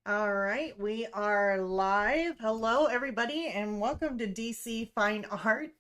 All right, we are live. Hello, everybody, and welcome to DC Fine Art.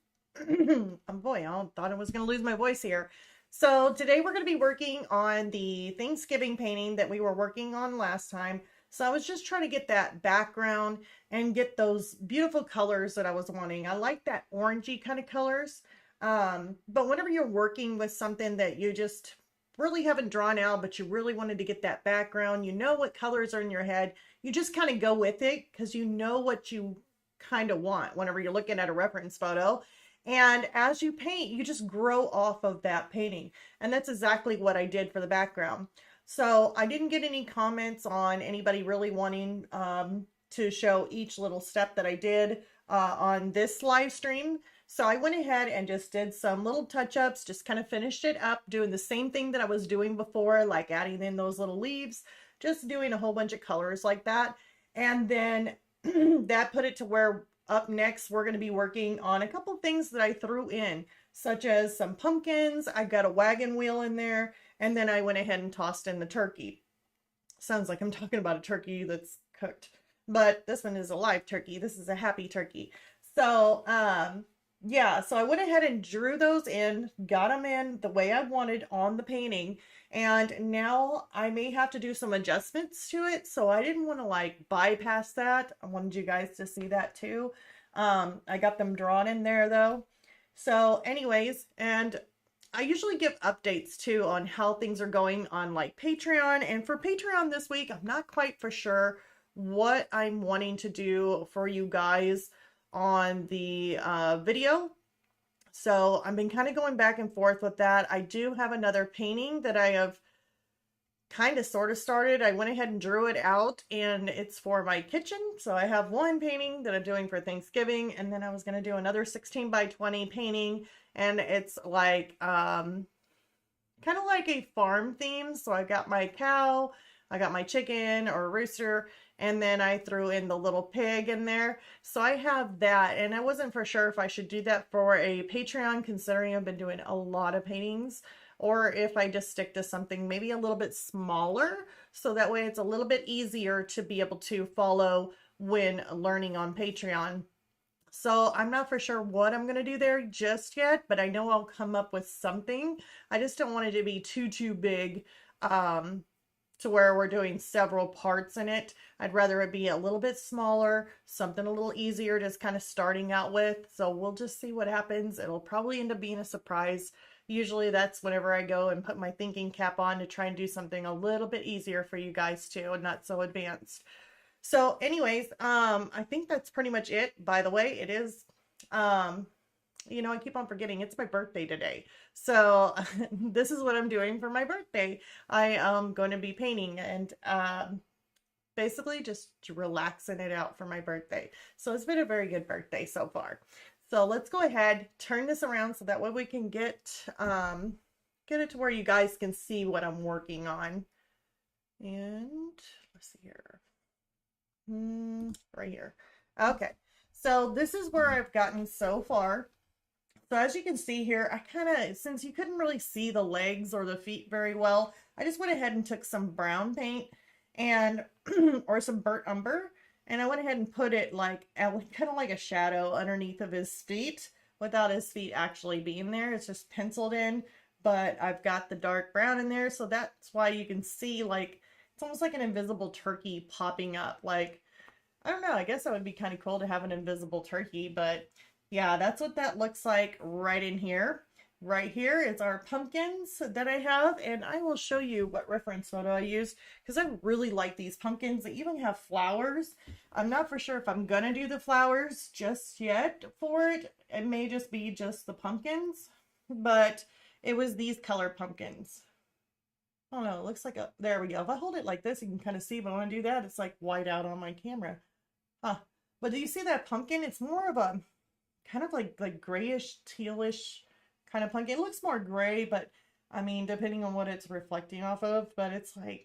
Boy, I thought I was going to lose my voice here. So today we're going to be working on the Thanksgiving painting that we were working on last time. So I was just trying to get that background and get those beautiful colors that I was wanting. I like that orangey kind of colors. But whenever you're working with something that you just really haven't drawn out, but you really wanted to get that background, you know what colors are in your head, you just kind of go with it because you know what you kind of want whenever you're looking at a reference photo. And as you paint, you just grow off of that painting. And that's exactly what I did for the background. So I didn't get any comments on anybody really wanting to show each little step that I did on this live stream. So I went ahead and just did some little touch-ups, just kind of finished it up, doing the same thing that I was doing before, like adding in those little leaves, just doing a whole bunch of colors like that. And then that put it to where up next we're going to be working on a couple things that I threw in, such as some pumpkins. I got a wagon wheel in there, and then I went ahead and tossed in the turkey. Sounds like I'm talking about a turkey that's cooked, but this one is a live turkey. This is a happy turkey. So, yeah, so I went ahead and drew those in, got them in the way I wanted on the painting, and now I may have to do some adjustments to it, so I didn't want to like bypass that. I wanted you guys to see that too. I got them drawn in there though. So anyways, and I usually give updates too on how things are going on like Patreon, and for Patreon this week, I'm not quite for sure what I'm wanting to do for you guys on the video. So I've been kind of going back and forth with that. I do have another painting that I have kind of sort of started. I went ahead and drew it out, and it's for my kitchen. So I have one painting that I'm doing for Thanksgiving, and then I was going to do another 16 by 20 painting, and it's like kind of like a farm theme. So I got my cow, I got my chicken or rooster, and then I threw in the little pig in there. So I have that, and I wasn't for sure if I should do that for a Patreon, considering I've been doing a lot of paintings, or if I just stick to something maybe a little bit smaller, so that way it's a little bit easier to be able to follow when learning on Patreon. So I'm not for sure what I'm going to do there just yet, but I know I'll come up with something. I just don't want it to be too big, to where we're doing several parts in it. I'd rather it be a little bit smaller, something a little easier, just kind of starting out with. So we'll just see what happens. It'll probably end up being a surprise. Usually that's whenever I go and put my thinking cap on to try and do something a little bit easier for you guys too, and not so advanced. So anyways, I think that's pretty much it. By the way, it is, you know, I keep on forgetting it's my birthday today. So this is what I'm doing for my birthday. I am going to be painting and basically just relaxing it out for my birthday. So it's been a very good birthday so far. So let's go ahead, turn this around so that way we can get it to where you guys can see what I'm working on. And let's see here. Right here. Okay. So this is where I've gotten so far. So as you can see here, I kind of, since you couldn't really see the legs or the feet very well, I just went ahead and took some brown paint and, or some burnt umber, and I went ahead and put it like, kind of like a shadow underneath of his feet, without his feet actually being there. It's just penciled in, but I've got the dark brown in there, so that's why you can see like, it's almost like an invisible turkey popping up. Like, I don't know, I guess that would be kind of cool to have an invisible turkey, but yeah, that's what that looks like right in here. Right here is our pumpkins that I have, and I will show you what reference photo I used because I really like these pumpkins. They even have flowers. I'm not for sure if I'm gonna do the flowers just yet for it. It may just be just the pumpkins, but it was these color pumpkins. Oh no, it looks like a, there we go. If I hold it like this, you can kind of see, but when I do that, it's like white out on my camera. Huh. But do you see that pumpkin? It's more of a kind of like grayish, tealish kind of pumpkin. It looks more gray, but I mean, depending on what it's reflecting off of, but it's like,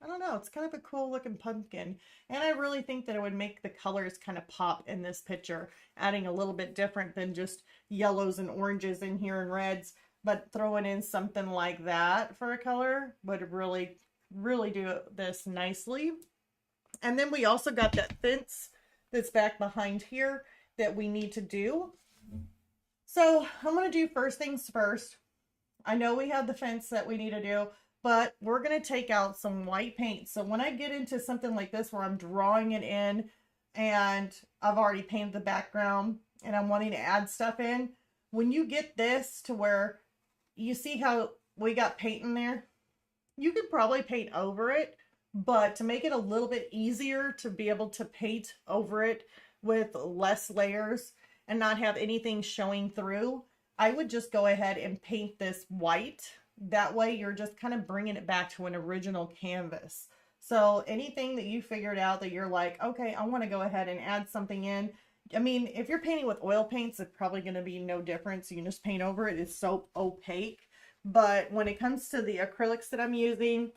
I don't know, it's kind of a cool looking pumpkin. And I really think that it would make the colors kind of pop in this picture, adding a little bit different than just yellows and oranges in here and reds, but throwing in something like that for a color would really do this nicely. And then we also got that fence that's back behind here that we need to do. So I'm going to do first things first. I know we have the fence that we need to do, but we're going to take out some white paint. So when I get into something like this where I'm drawing it in and I've already painted the background and I'm wanting to add stuff in, when you get this to where you see how we got paint in there, you could probably paint over it, but to make it a little bit easier to be able to paint over it with less layers and not have anything showing through, I would just go ahead and paint this white. That way you're just kind of bringing it back to an original canvas. So anything that you figured out that you're like, okay, I want to go ahead and add something in. I mean, if you're painting with oil paints, it's probably going to be no difference. You can just paint over it. It's so opaque. But when it comes to the acrylics that I'm using,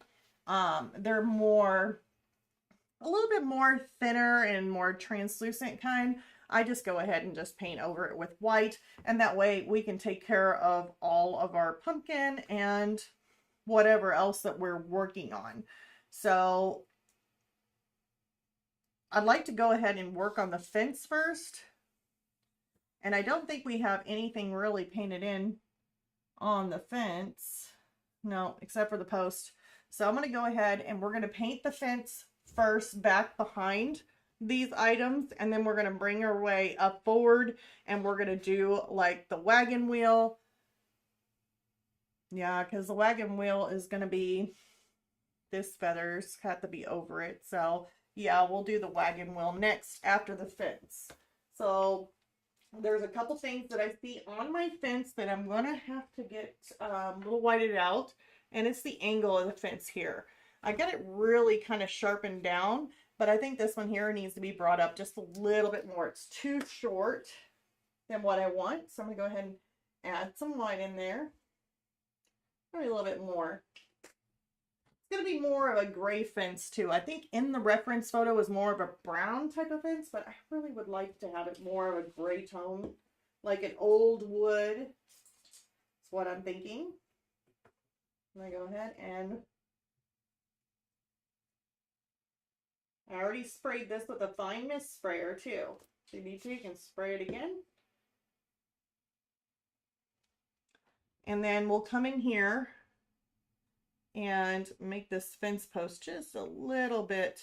they're a little bit more thinner and more translucent kind. I just go ahead and just paint over it with white, and that way we can take care of all of our pumpkin and whatever else that we're working on. So I'd like to go ahead and work on the fence first. And I don't think we have anything really painted in on the fence. No, except for the post. So I'm going to go ahead and we're going to paint the fence first back behind these items, and then we're going to bring our way up forward and we're going to do like the wagon wheel. Yeah, because the wagon wheel is going to be, this feathers have to be over it. So yeah, we'll do the wagon wheel next after the fence. So there's a couple things that I see on my fence that I'm going to have to get a little whited out, and it's the angle of the fence here. I got it really kind of sharpened down, but I think this one here needs to be brought up just a little bit more. It's too short than what I want. So I'm going to go ahead and add some white in there. Maybe a little bit more. It's going to be more of a gray fence too. I think in the reference photo is more of a brown type of fence, but I really would like to have it more of a gray tone, like an old wood. That's what I'm thinking. I'm going to go ahead and I already sprayed this with a fine mist sprayer too. If you need to, you can spray it again. And then we'll come in here and make this fence post just a little bit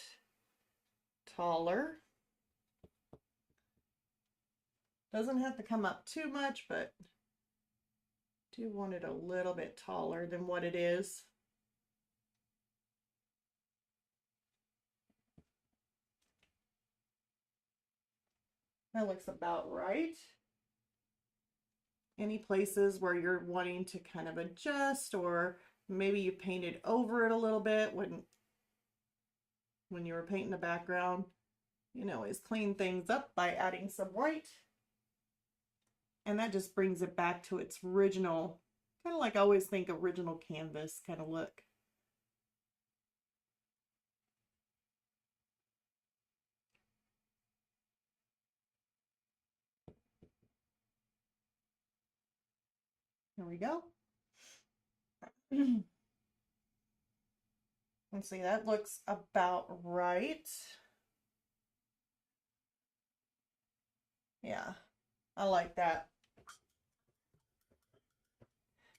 taller. Doesn't have to come up too much, but do want it a little bit taller than what it is. That looks about right. Any places where you're wanting to kind of adjust, or maybe you painted over it a little bit when you were painting the background, you know, is clean things up by adding some white. And that just brings it back to its original, kind of like I always think original canvas kind of look. There we go. Let's see, that looks about right. Yeah, I like that.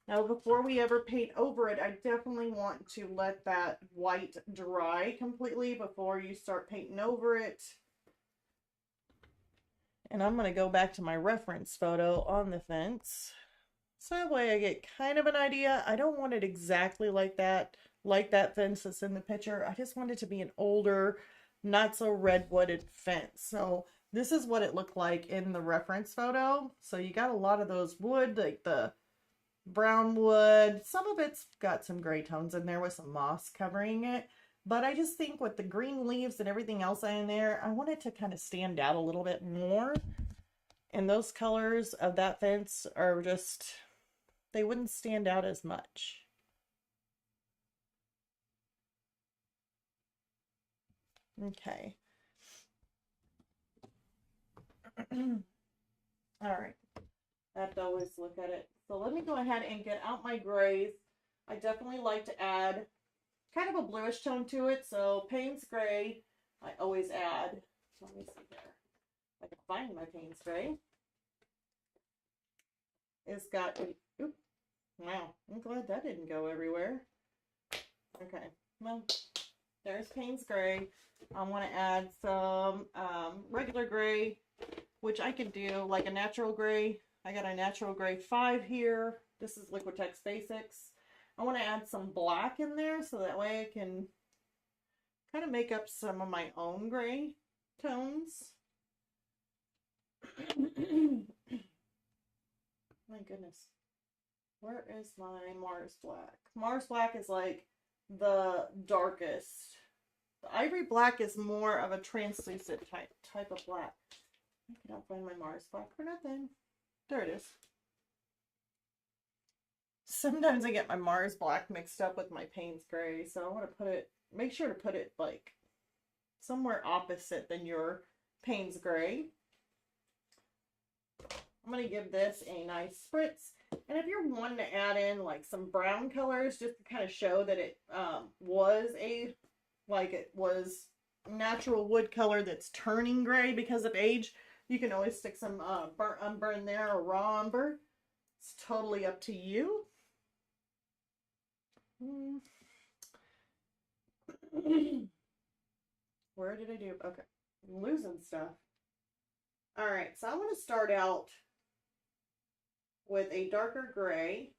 Now, before we ever paint over it, I definitely want to let that white dry completely before you start painting over it. And I'm going to go back to my reference photo on the fence. So that way I get kind of an idea. I don't want it exactly like that fence that's in the picture. I just want it to be an older, not so redwooded fence. So this is what it looked like in the reference photo. So you got a lot of those wood, like the brown wood. Some of it's got some gray tones in there with some moss covering it. But I just think with the green leaves and everything else in there, I want it to kind of stand out a little bit more. And those colors of that fence are just, they wouldn't stand out as much. Okay. All right. I have to always look at it. So let me go ahead and get out my grays. I definitely like to add kind of a bluish tone to it. So Payne's Gray, I always add. Let me see here. I can find my Payne's Gray. It's got, oop, wow, I'm glad that didn't go everywhere. Okay, well, there's Payne's Gray. I want to add some regular gray, which I can do like a natural gray. I got a natural gray 5 here. This is Liquidtex Basics. I want to add some black in there so that way I can kind of make up some of my own gray tones. My goodness. Where is my Mars Black? Mars Black is like the darkest. The Ivory Black is more of a translucent type of black. I cannot find my Mars Black for nothing. There it is. Sometimes I get my Mars Black mixed up with my Payne's Gray, so I want to put it, make sure to put it like somewhere opposite than your Payne's Gray. I'm going to give this a nice spritz. And if you're wanting to add in like some brown colors just to kind of show that it was a, like it was natural wood color that's turning gray because of age, you can always stick some burnt umber in there or raw umber. It's totally up to you. Where did I do? Okay, I'm losing stuff. All right, so I'm going to start out with a darker gray.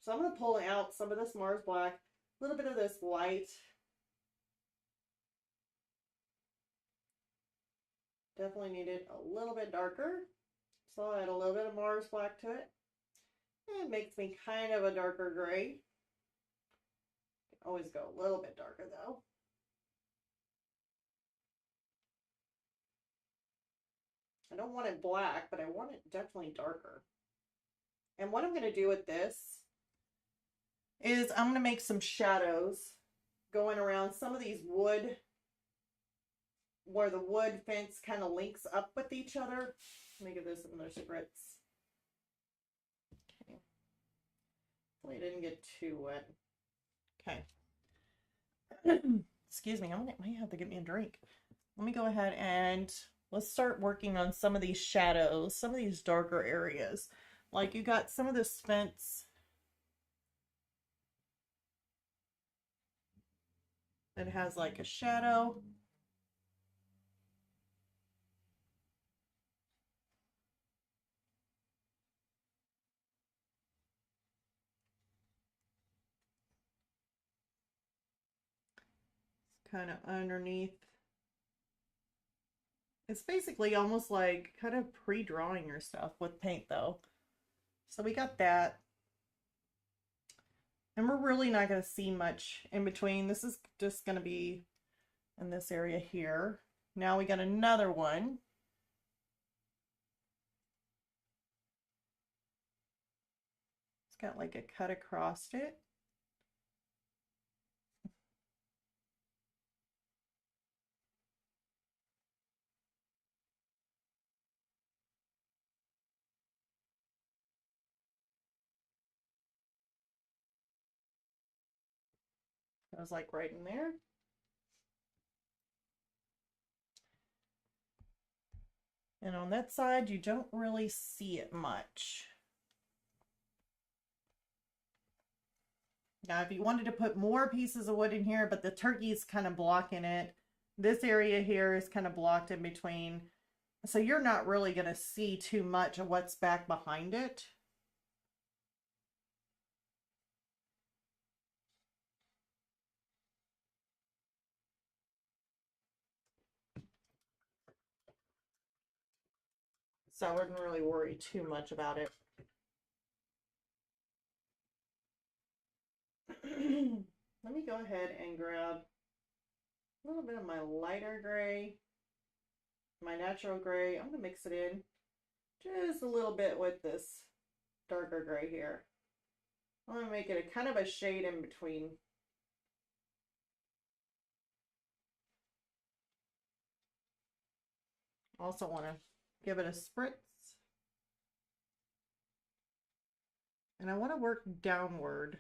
So I'm going to pull out some of this Mars Black, a little bit of this white. Definitely needed a little bit darker. So I'll add a little bit of Mars Black to it. It makes me kind of a darker gray. Can always go a little bit darker though. I don't want it black, but I want it definitely darker. And what I'm going to do with this is I'm going to make some shadows going around some of these wood, where the wood fence kind of links up with each other. Let me give this another spritz. Okay. Hopefully it didn't get too wet. Okay. Excuse me, might have to get me a drink. Let me go ahead and let's start working on some of these shadows, some of these darker areas. Like you got some of this fence that has like a shadow. It's kind of underneath. It's basically almost like kind of pre-drawing your stuff with paint though. So we got that. And we're really not going to see much in between. This is just going to be in this area here. Now we got another one. It's got like a cut across it. Goes like right in there. And on that side, you don't really see it much. Now, if you wanted to put more pieces of wood in here, but the turkey's kind of blocking it, this area here is kind of blocked in between. So you're not really going to see too much of what's back behind it. So I wouldn't really worry too much about it. Let me go ahead and grab a little bit of my lighter gray, my natural gray. I'm going to mix it in just a little bit with this darker gray here. I'm going to make it a kind of a shade in between. Also want to give it a spritz. And I want to work downward.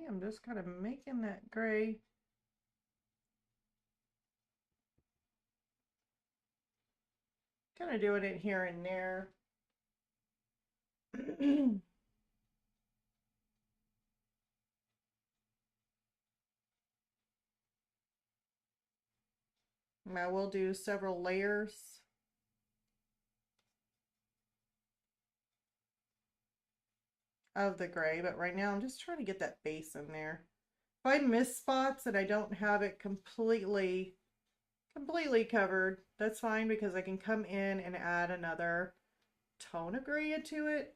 I'm just kind of making that gray. Kind of doing it here and there. I will do several layers. Of the gray, but right now I'm just trying to get that base in there. If I miss spots and I don't have it completely covered, that's fine because I can come in and add another tone of gray into it.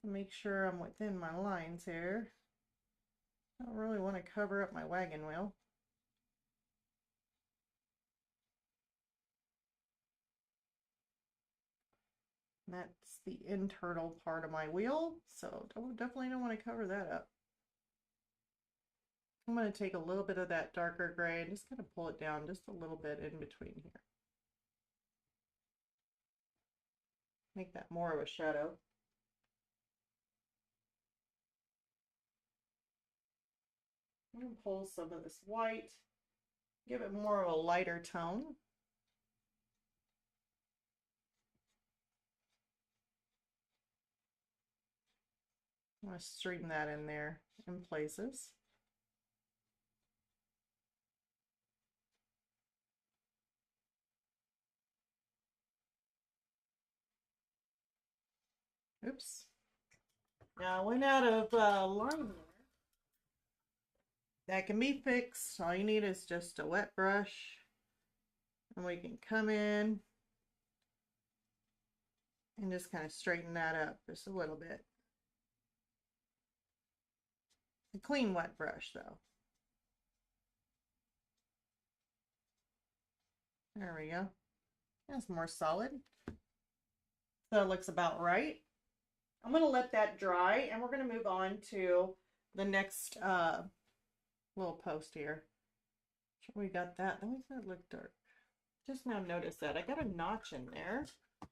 Make sure I'm within my lines here. I don't really want to cover up my wagon wheel. That's the internal part of my wheel, so definitely don't want to cover that up. I'm going to take a little bit of that darker gray and just kind of pull it down just a little bit in between here. Make that more of a shadow. I'm going to pull some of this white, give it more of a lighter tone. I'm going to straighten that in there in places. Oops. Now I went out of line there. That can be fixed. All you need is just a wet brush. And we can come in and just kind of straighten that up just a little bit. A clean wet brush though. There we go. That's more solid. So it looks about right. I'm going to let that dry and we're going to move on to the next little post here. We got that. That makes that look dark. Just now notice that I got a notch in there. Let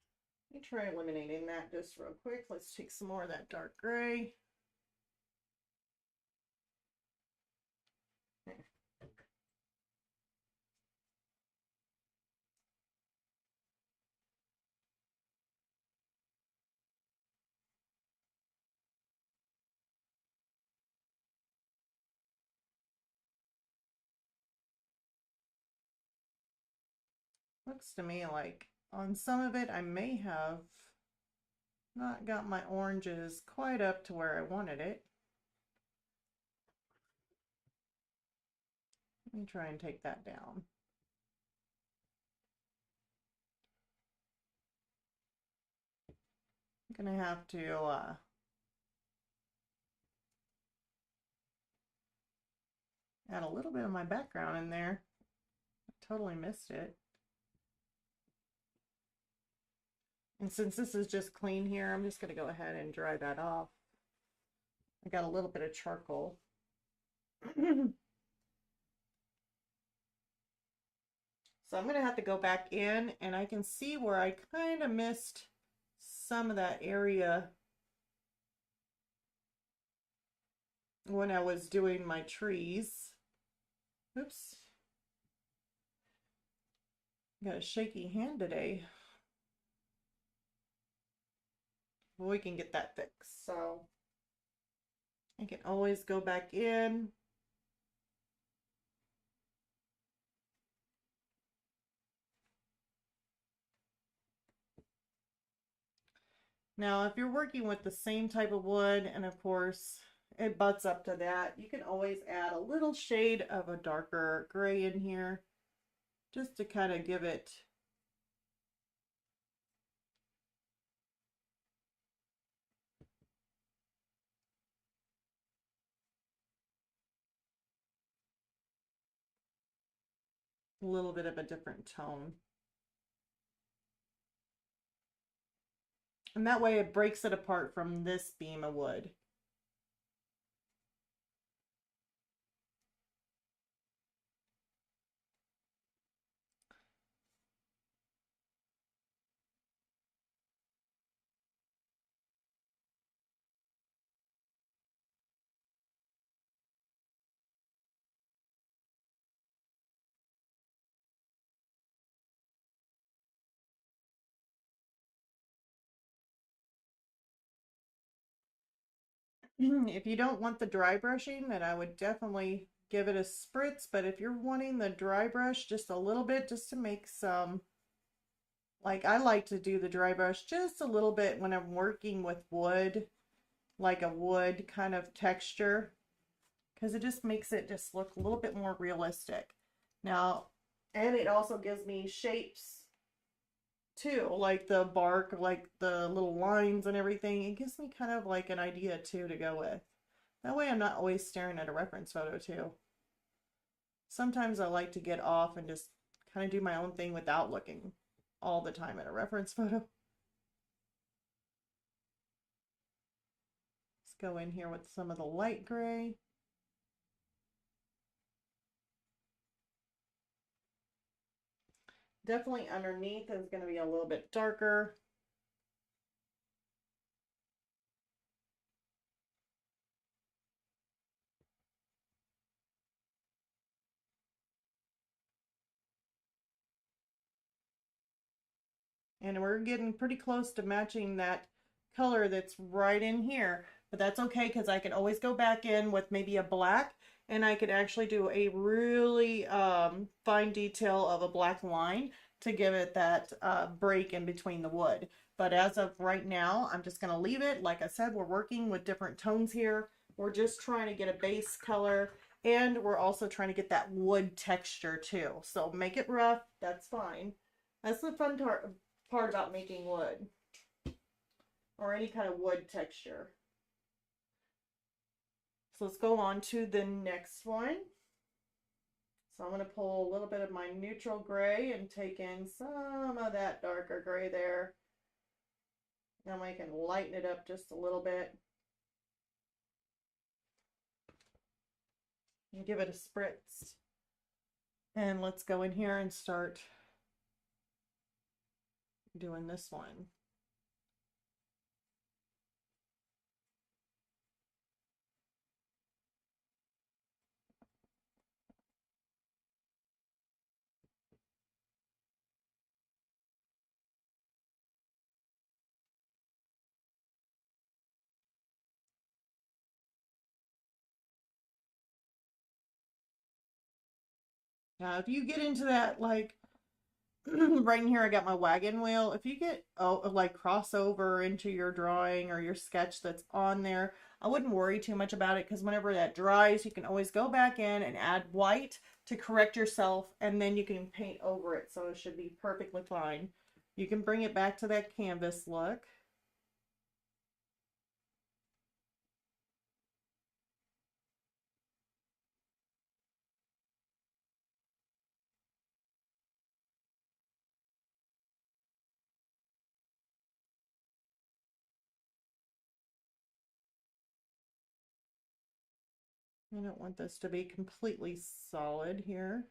me try eliminating that just real quick. Let's take some more of that dark gray. There. Looks to me like on some of it I may have not got my oranges quite up to where I wanted it. Let me try and take that down. I'm gonna have to add a little bit of my background in there. I totally missed it. And since this is just clean here, I'm just going to go ahead and dry that off. I got a little bit of charcoal. So I'm going to have to go back in, and I can see where I kind of missed some of that area when I was doing my trees. Oops. Got a shaky hand today. Well, we can get that fixed. So I can always go back in. Now, if you're working with the same type of wood, and of course it butts up to that, you can always add a little shade of a darker gray in here just to kind of give it a little bit of a different tone. And that way it breaks it apart from this beam of wood. If you don't want the dry brushing, then I would definitely give it a spritz. But if you're wanting the dry brush just a little bit, just to make some, like I like to do the dry brush just a little bit when I'm working with wood, like a wood kind of texture, because it just makes it just look a little bit more realistic. Now, and it also gives me shapes too, like the bark, like the little lines and everything. It gives me kind of like an idea too to go with. That way I'm not always staring at a reference photo too. Sometimes I like to get off and just kind of do my own thing without looking all the time at a reference photo. Let's go in here with some of the light gray. Definitely underneath is going to be a little bit darker. And we're getting pretty close to matching that color that's right in here, but that's okay because I can always go back in with maybe a black, and I could actually do a really fine detail of a black line to give it that break in between the wood. But as of right now, I'm just going to leave it. Like I said, we're working with different tones here. We're just trying to get a base color, and we're also trying to get that wood texture too. So make it rough, that's fine. That's the fun part about making wood, or any kind of wood texture. So let's go on to the next one. So I'm going to pull a little bit of my neutral gray and take in some of that darker gray there. Now I can lighten it up just a little bit and give it a spritz. And let's go in here and start doing this one. Now, if you get into that, like right in here, I got my wagon wheel. If you get like crossover into your drawing or your sketch that's on there, I wouldn't worry too much about it, because whenever that dries, you can always go back in and add white to correct yourself, and then you can paint over it, so it should be perfectly fine. You can bring it back to that canvas look. I don't want this to be completely solid here,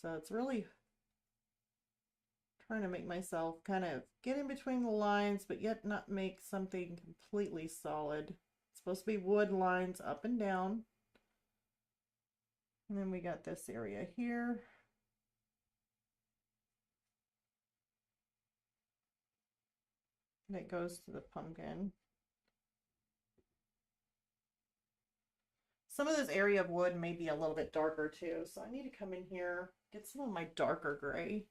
so it's really trying to make myself kind of get in between the lines, but yet not make something completely solid. It's supposed to be wood lines up and down. And then we got this area here. That goes to the pumpkin. Some of this area of wood may be a little bit darker too, so I need to come in here, get some of my darker gray.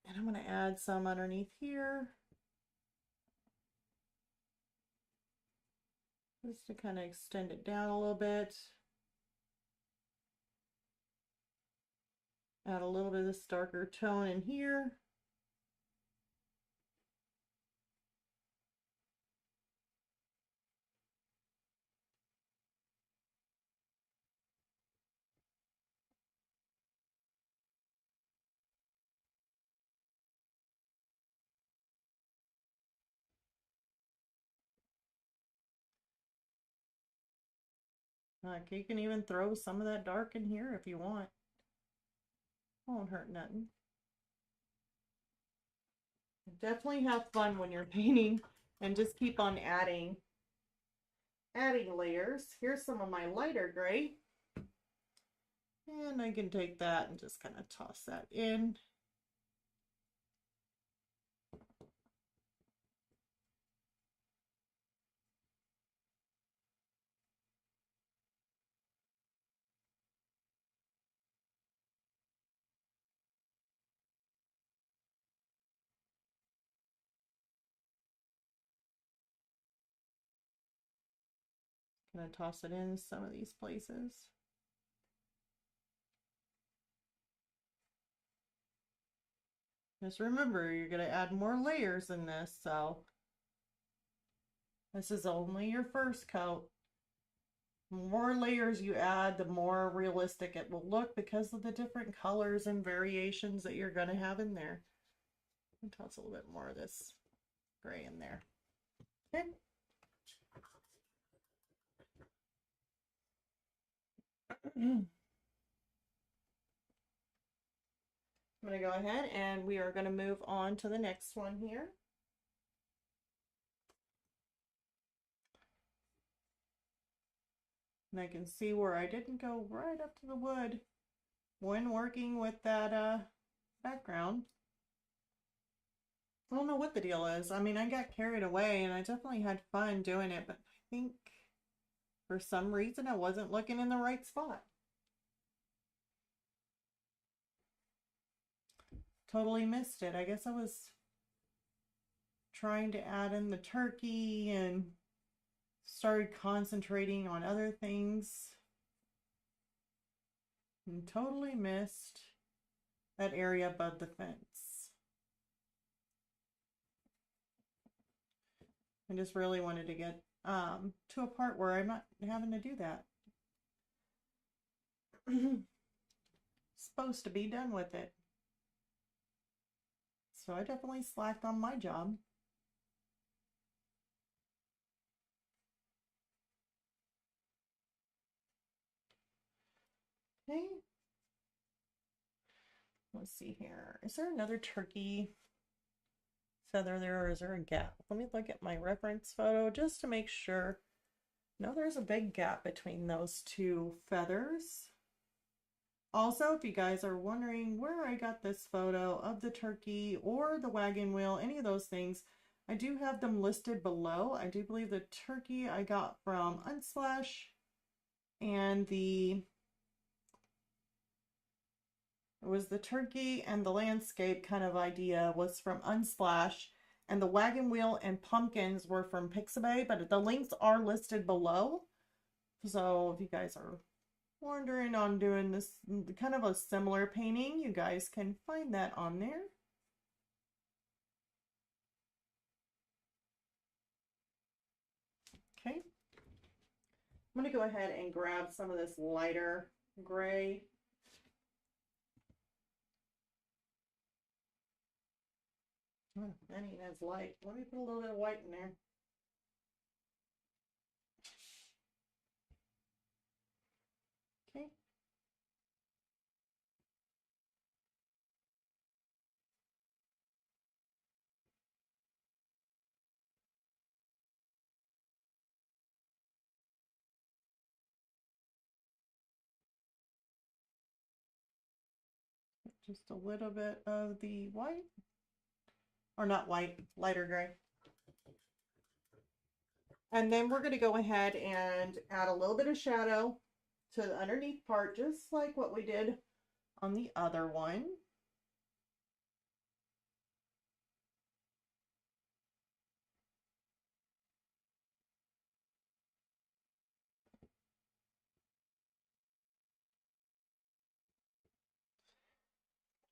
And I'm going to add some underneath here, just to kind of extend it down a little bit. Add a little bit of this darker tone in here. You can even throw some of that dark in here if you want. Won't hurt nothing. Definitely have fun when you're painting, and just keep on adding layers. Here's some of my lighter gray. And I can take that and just kind of toss that in. Gonna toss it in some of these places. Just remember, you're gonna add more layers in this, so this is only your first coat. The more layers you add, the more realistic it will look because of the different colors and variations that you're gonna have in there. I'll toss a little bit more of this gray in there. Okay. I'm going to go ahead and we are going to move on to the next one here. And I can see where I didn't go right up to the wood when working with that background. I don't know what the deal is. I mean, I got carried away and I definitely had fun doing it, but I think for some reason I wasn't looking in the right spot. Totally missed it. I guess I was trying to add in the turkey and started concentrating on other things and totally missed that area above the fence. I just really wanted to get to a part where I'm not having to do that. Supposed to be done with it. So I definitely slacked on my job. Okay. Let's see here. Is there another turkey feather there, or is there a gap? Let me look at my reference photo just to make sure. No, there's a big gap between those two feathers. Also, if you guys are wondering where I got this photo of the turkey or the wagon wheel, any of those things, I do have them listed below. I do believe the turkey I got from Unsplash, and it was the turkey and the landscape kind of idea was from Unsplash, and the wagon wheel and pumpkins were from Pixabay, but the links are listed below. So if you guys are wondering on doing this kind of a similar painting, you guys can find that on there. Okay. I'm going to go ahead and grab some of this lighter gray. Oh, that ain't as light. Let me put a little bit of white in there. Okay. Just a little bit of the white, or not white, lighter gray. And then we're going to go ahead and add a little bit of shadow to the underneath part, just like what we did on the other one.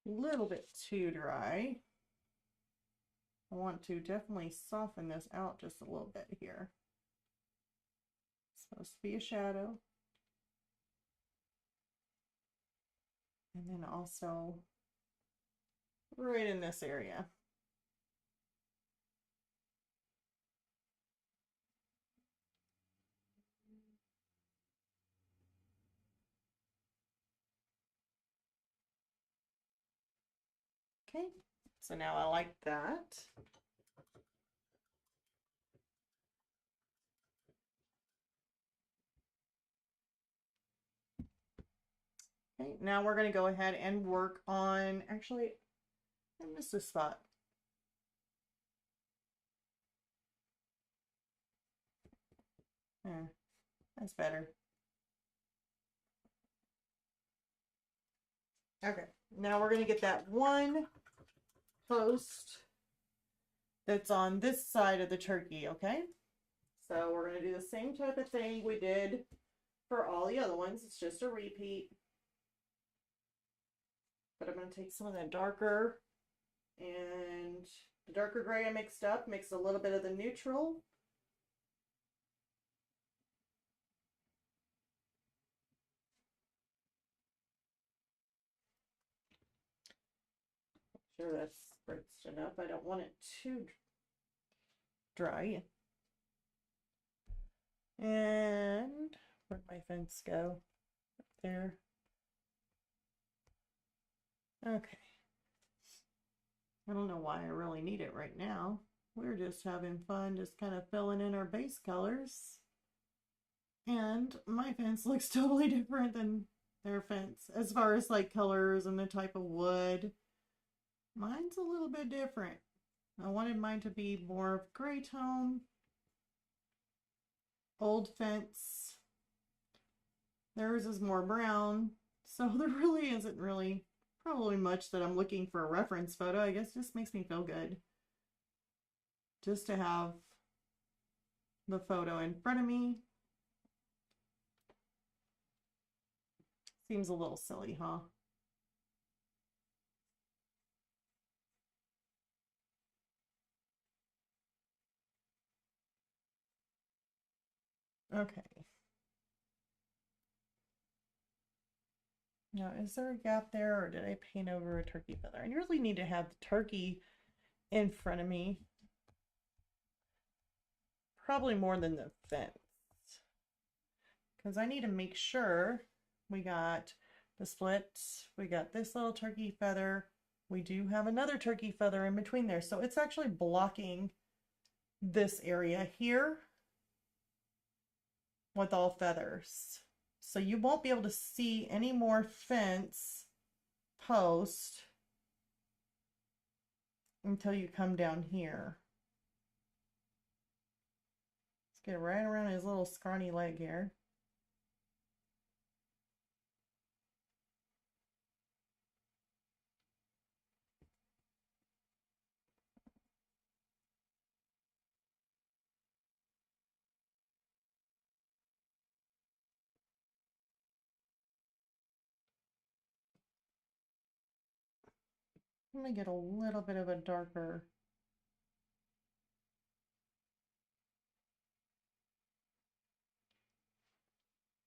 A little bit too dry. I want to definitely soften this out just a little bit here. It's supposed to be a shadow. And then also right in this area. Okay, so now I like that. Okay, now we're going to go ahead and work on, actually, I missed a spot. Yeah, that's better. Okay, now we're going to get that one post that's on this side of the turkey, okay? So we're going to do the same type of thing we did for all the other ones. It's just a repeat. But I'm going to take some of that darker, and the darker gray I mixed up, mixed a little bit of the neutral. Sure that's spritzed enough. I don't want it too dry. And where'd my fence go? Up there. Okay. I don't know why I really need it right now. We're just having fun, just kind of filling in our base colors. And my fence looks totally different than their fence as far as like colors and the type of wood. Mine's a little bit different. I wanted mine to be more of gray tone. Old fence. Theirs is more brown. So there really isn't really probably much that I'm looking for a reference photo. I guess it just makes me feel good just to have the photo in front of me. Seems a little silly, huh? Okay. Now, is there a gap there, or did I paint over a turkey feather? I really need to have the turkey in front of me. Probably more than the fence. Because I need to make sure we got the split, we got this little turkey feather. We do have another turkey feather in between there. So it's actually blocking this area here with all feathers. So you won't be able to see any more fence post until you come down here. Let's get right around his little scrawny leg here. I'm gonna get a little bit of a darker.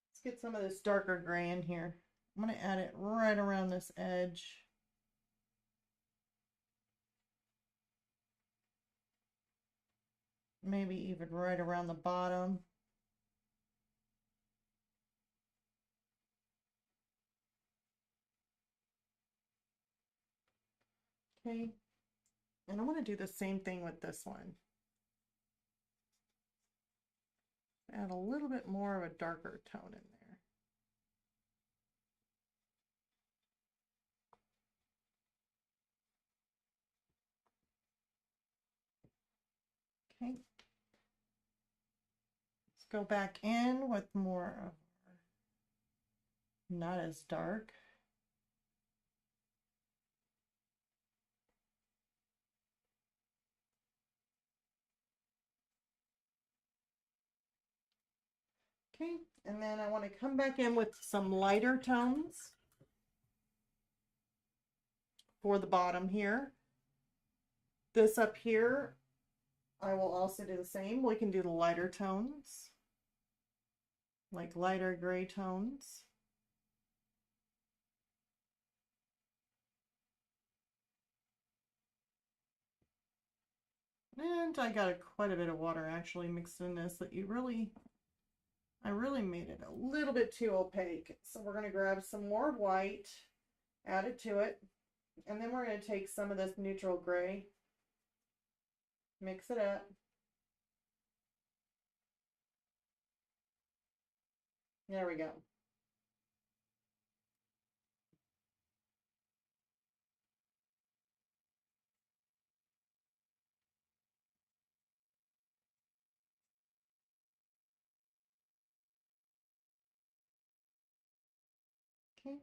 Let's get some of this darker gray in here. I'm gonna add it right around this edge. Maybe even right around the bottom. Okay, and I want to do the same thing with this one. Add a little bit more of a darker tone in there. Okay. Let's go back in with more of, not as dark. Okay, and then I want to come back in with some lighter tones for the bottom here. This up here, I will also do the same. We can do the lighter tones, like lighter gray tones. And I got quite a bit of water actually mixed in this that I really made it a little bit too opaque. So we're going to grab some more white, add it to it, and then we're going to take some of this neutral gray, mix it up. There we go. Okay.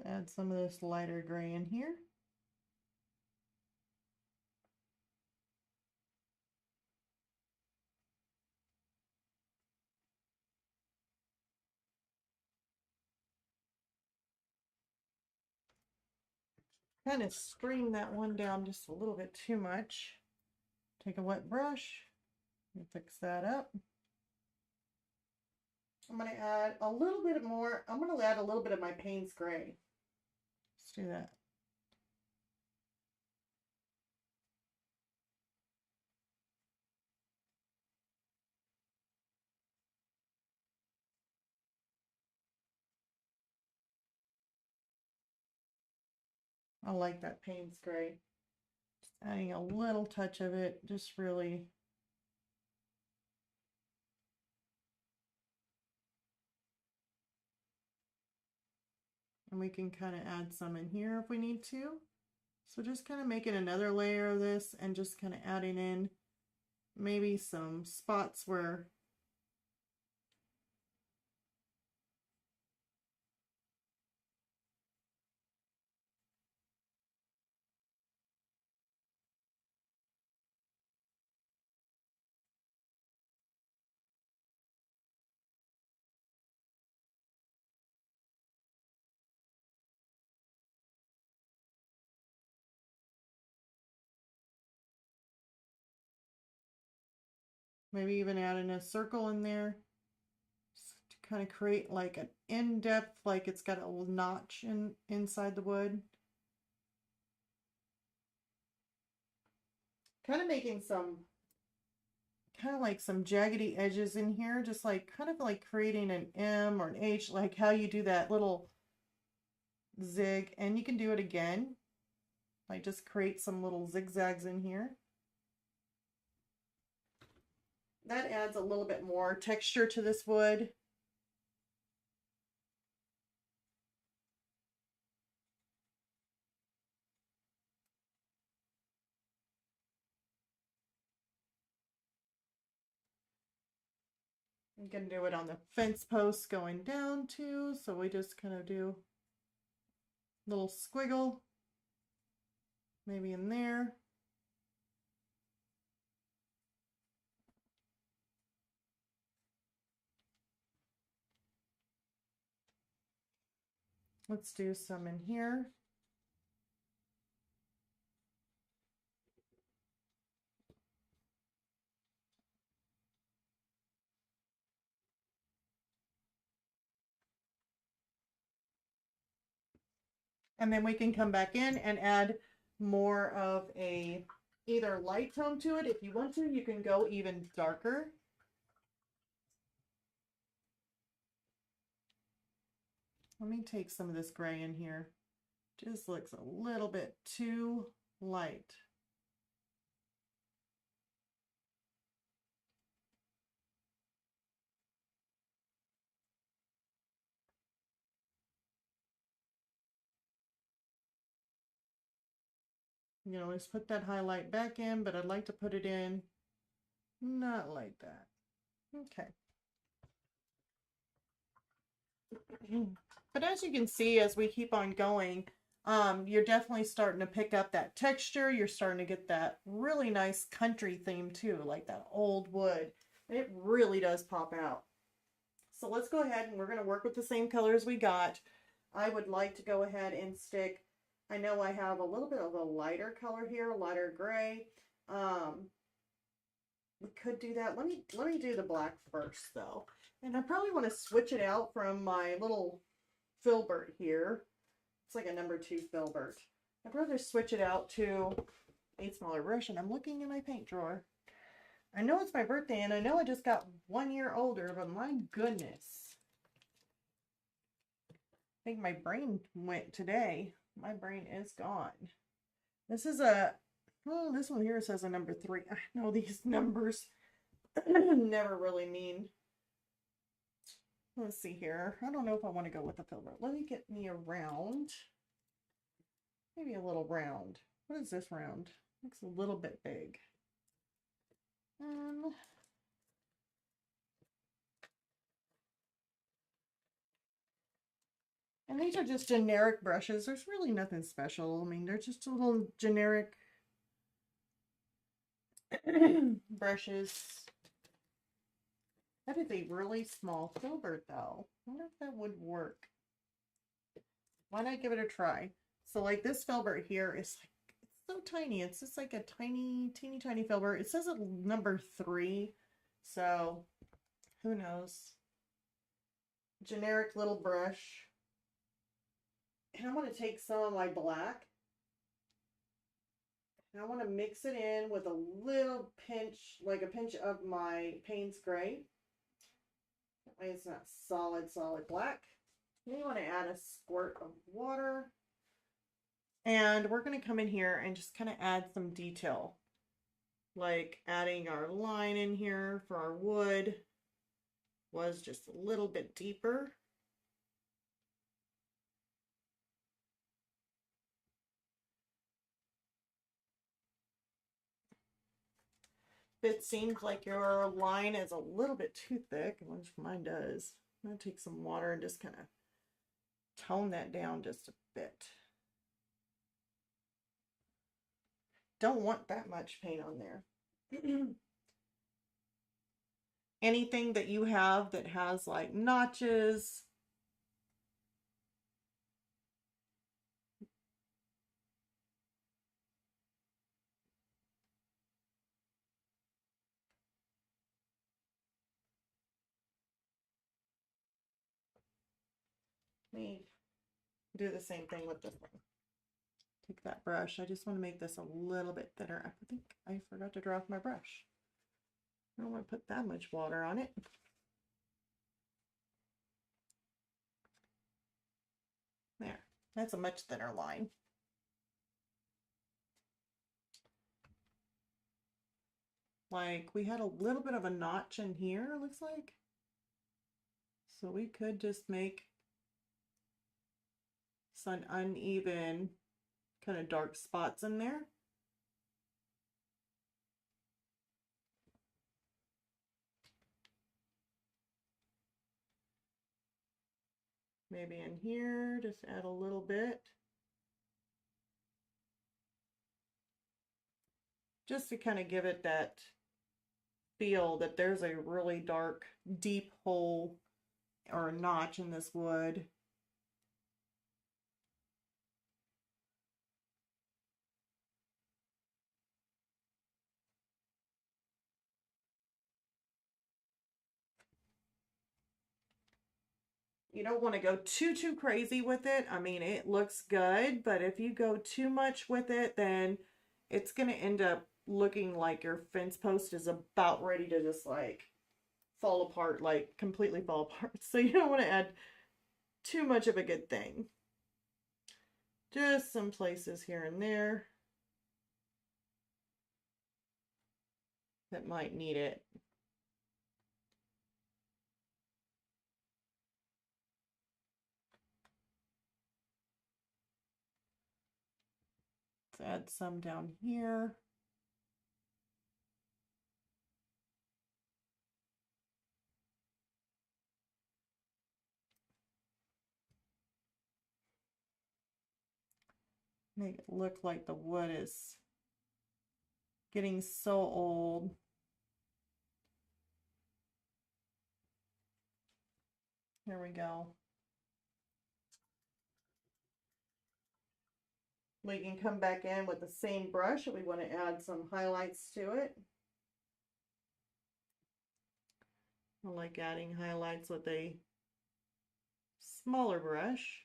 Let's add some of this lighter gray in here. kind of stream that one down just a little bit too much. Take a wet brush and fix that up. I'm going to add a little bit more. I'm going to add a little bit of my Payne's Gray. Let's do that. I like that Payne's Gray. Just adding a little touch of it, just really. And we can kind of add some in here if we need to. So just kind of making another layer of this and just kind of adding in maybe some spots where maybe even adding a circle in there to kind of create like an in-depth, like it's got a little notch inside the wood. Kind of making some, kind of like some jaggedy edges in here, just like kind of like creating an M or an H, like how you do that little zig, and you can do it again. Like just create some little zigzags in here. That adds a little bit more texture to this wood. I'm going to do it on the fence posts going down too, so we just kind of do a little squiggle, maybe in there. Let's do some in here. And then we can come back in and add more of a either light tone to it. If you want to, you can go even darker. Let me take some of this gray in here. Just looks a little bit too light. You know, let's put that highlight back in, but I'd like to put it in not like that. Okay. But as you can see, as we keep on going, you're definitely starting to pick up that texture. You're starting to get that really nice country theme too, like that old wood. It really does pop out. So let's go ahead and we're going to work with the same colors we got. I would like to go ahead and stick, I know I have a little bit of a lighter color here, lighter gray. We could do that. Let me do the black first though. And I probably want to switch it out from my little Filbert here. It's like a number 2 Filbert. I'd rather switch it out to a smaller brush, and I'm looking in my paint drawer. I know it's my birthday, and I know I just got 1 year older, but my goodness. I think my brain went today. My brain is gone. This is a, oh, this one here says a number 3. I know these numbers never really mean. Let's see here. I don't know if I want to go with the Filbert. Let me get me a round. Maybe a little round. What is this round? Looks a little bit big. And these are just generic brushes. There's really nothing special. I mean, they're just a little generic brushes. That is a really small Filbert though. I wonder if that would work. Why not give it a try? So like this Filbert here is like, it's so tiny. It's just like a teeny tiny Filbert. It says it's number 3. So who knows? Generic little brush. And I'm going to take some of my black. And I want to mix it in with a little pinch, like a pinch of my Payne's Gray. That way it's not solid black. Then you want to add a squirt of water. And we're going to come in here and just kind of add some detail. Like adding our line in here for our wood was just a little bit deeper. If it seems like your line is a little bit too thick, which mine does, I'm going to take some water and just kind of tone that down just a bit. Don't want that much paint on there. Anything that you have that has like notches, me do the same thing with this one. Take that brush. I just want to make this a little bit thinner. I think I forgot to draw off my brush. I don't want to put that much water on it. There, that's a much thinner line. Like we had a little bit of a notch in here, it looks like. So we could just make some uneven kind of dark spots in there. Maybe in here, just add a little bit. Just to kind of give it that feel that there's a really dark, deep hole or a notch in this wood. You don't want to go too crazy with it. I mean, it looks good, but if you go too much with it, then it's going to end up looking like your fence post is about ready to just like fall apart, like completely fall apart. So you don't want to add too much of a good thing. Just some places here and there that might need it. Let's add some down here. Make it look like the wood is getting so old. There we go. We can come back in with the same brush if we want to add some highlights to it. I like adding highlights with a smaller brush.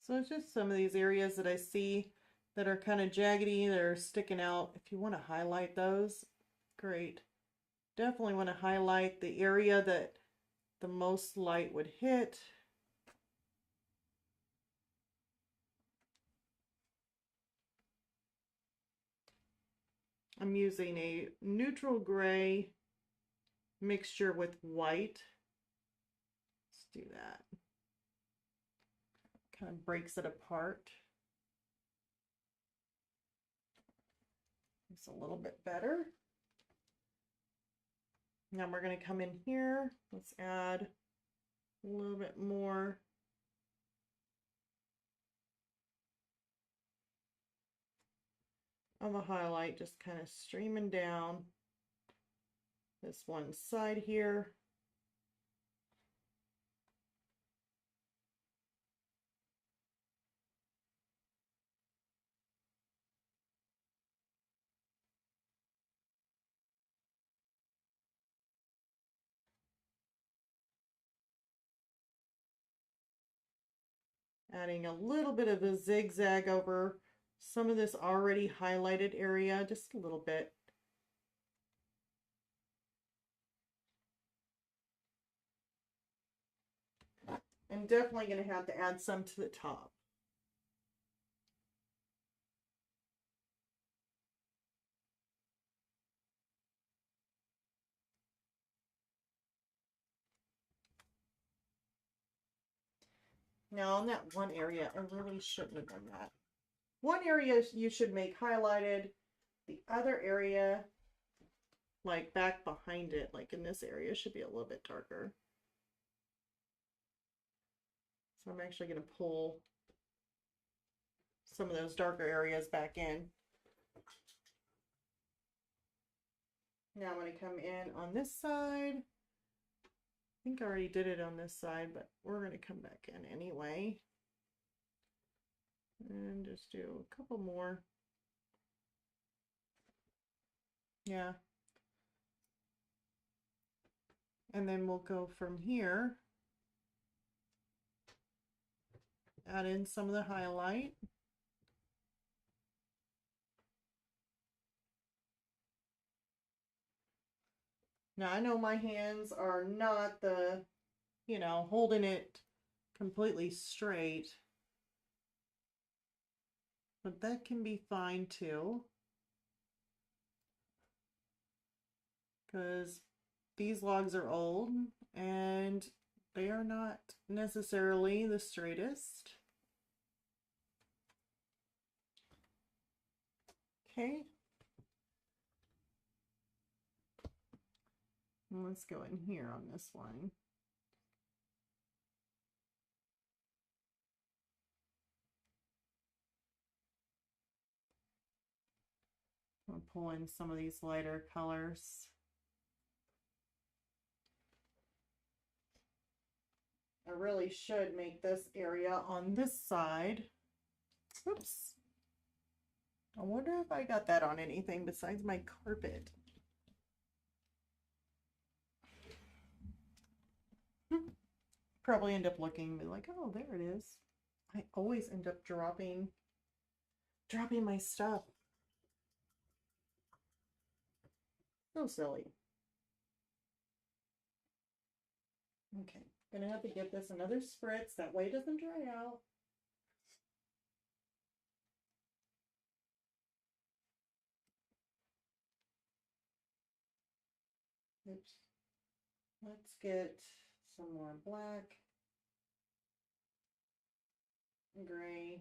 So it's just some of these areas that I see that are kind of jaggedy, that are sticking out. If you want to highlight those, great. Definitely want to highlight the area that the most light would hit. I'm using a neutral gray mixture with white. Let's do that. Kind of breaks it apart. It's a little bit better. Now we're going to come in here. Let's add a little bit more of a highlight just kind of streaming down this one side here. Adding a little bit of a zigzag over some of this already highlighted area, just a little bit. I'm definitely going to have to add some to the top. Now, on that one area, I really shouldn't have done that. One area you should make highlighted. The other area, like back behind it, like in this area, should be a little bit darker. So I'm actually going to pull some of those darker areas back in. Now I'm going to come in on this side. I think I already did it on this side, but we're going to come back in anyway. And just do a couple more. Yeah. And then we'll go from here. Add in some of the highlight. Now I know my hands are not the, you know, holding it completely straight, but that can be fine too, because these logs are old and they are not necessarily the straightest. Okay. Let's go in here on this one. I'll pull in some of these lighter colors. I really should make this area on this side. Oops. I wonder if I got that on anything besides my carpet. Probably end up looking and be like, oh, there it is. I always end up dropping my stuff. So silly. Okay, gonna have to give this another spritz. That way it doesn't dry out. Oops. Let's get some more black, gray.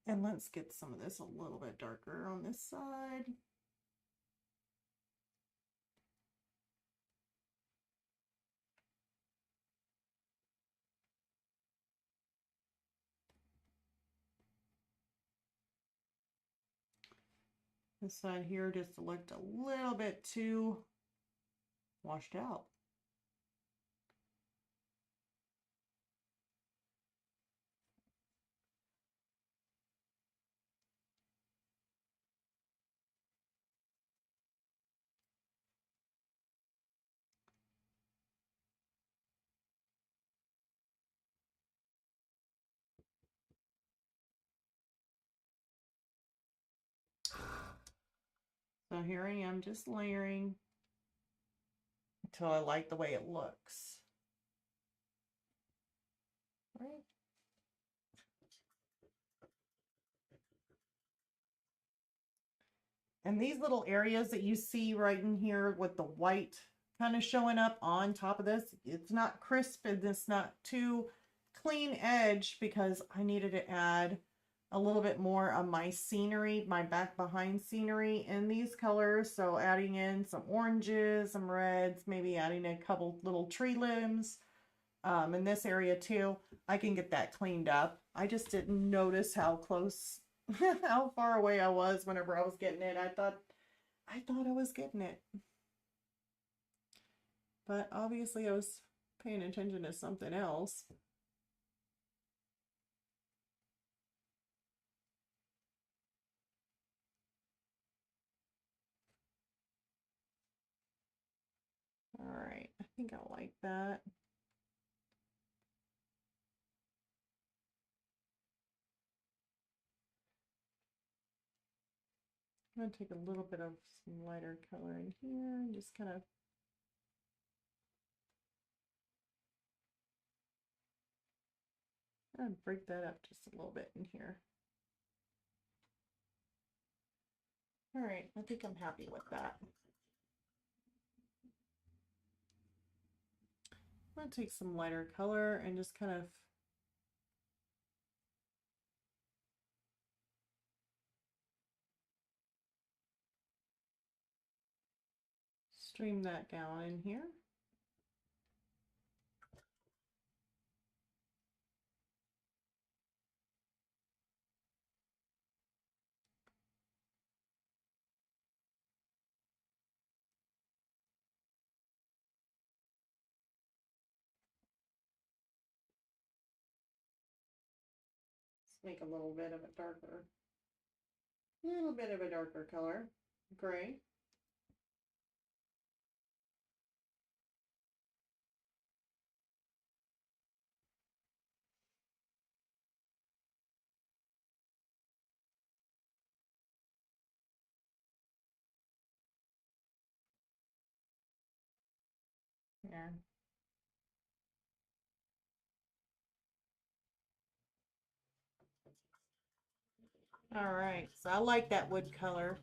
And let's get some of this a little bit darker on this side. This side here just looked a little bit too washed out. So here I am just layering until I like the way it looks. Right. And these little areas that you see right in here with the white kind of showing up on top of this, it's not crisp and it's not too clean edge because I needed to add a little bit more of my scenery, my back behind scenery in these colors. So adding in some oranges, some reds, maybe adding a couple little tree limbs in this area too. I can get that cleaned up. I just didn't notice how close, how far away I was whenever I was getting it. I thought I was getting it. But obviously I was paying attention to something else. All right, I think I like that. I'm going to take a little bit of some lighter color in here and just kind of break that up just a little bit in here. All right, I think I'm happy with that. I'm going to take some lighter color and just kind of stream that down in here. Make a little bit of a darker color, gray. Yeah. All right, so I like that wood color.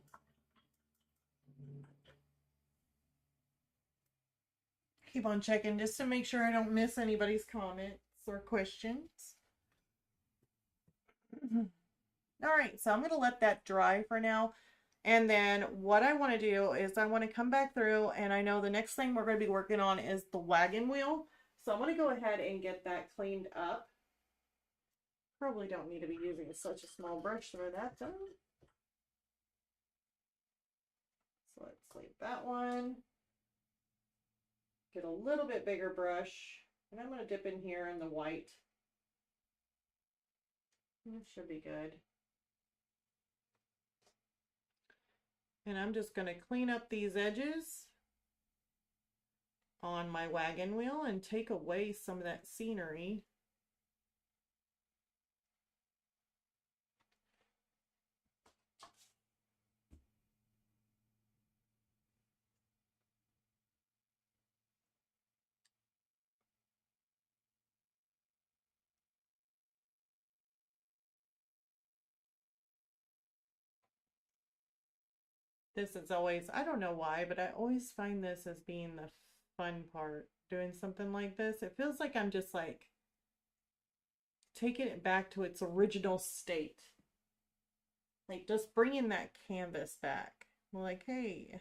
Keep on checking just to make sure I don't miss anybody's comments or questions. All right, so I'm going to let that dry for now. And then what I want to do is I want to come back through, and I know the next thing we're going to be working on is the wagon wheel. So I'm going to go ahead and get that cleaned up. Probably don't need to be using such a small brush for that done. So let's leave that one. Get a little bit bigger brush, and I'm going to dip in here in the white. That should be good. And I'm just going to clean up these edges on my wagon wheel and take away some of that scenery. This is always, I don't know why, but I always find this as being the fun part, doing something like this. It feels like I'm just like taking it back to its original state. Like just bringing that canvas back. Like, hey,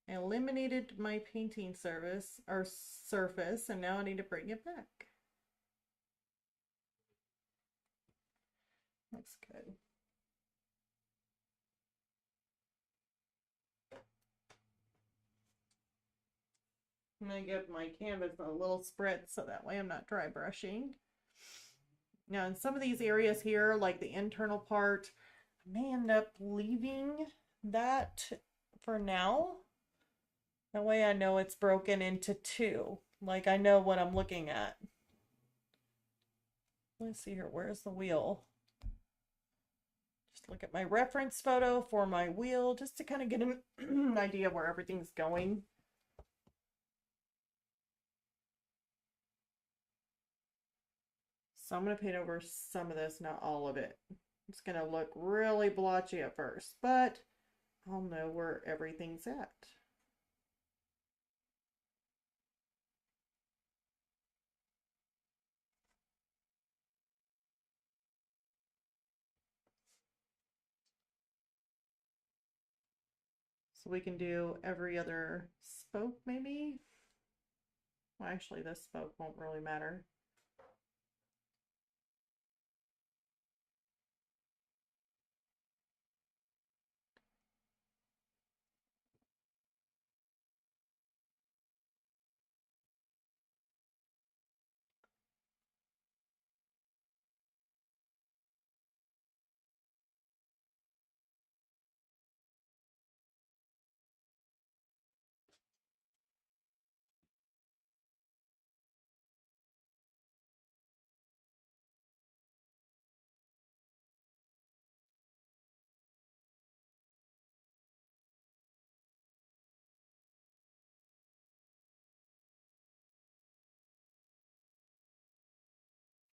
I eliminated my painting surface, and now I need to bring it back. Looks good. I'm going to give my canvas a little spread so that way I'm not dry brushing. Now in some of these areas here, like the internal part, I may end up leaving that for now. That way I know it's broken into two. Like I know what I'm looking at. Let's see here, where's the wheel? Just look at my reference photo for my wheel just to kind of get an idea of where everything's going. So I'm going to paint over some of this, not all of it. It's going to look really blotchy at first, but I'll know where everything's at. So we can do every other spoke maybe. Well, actually this spoke won't really matter.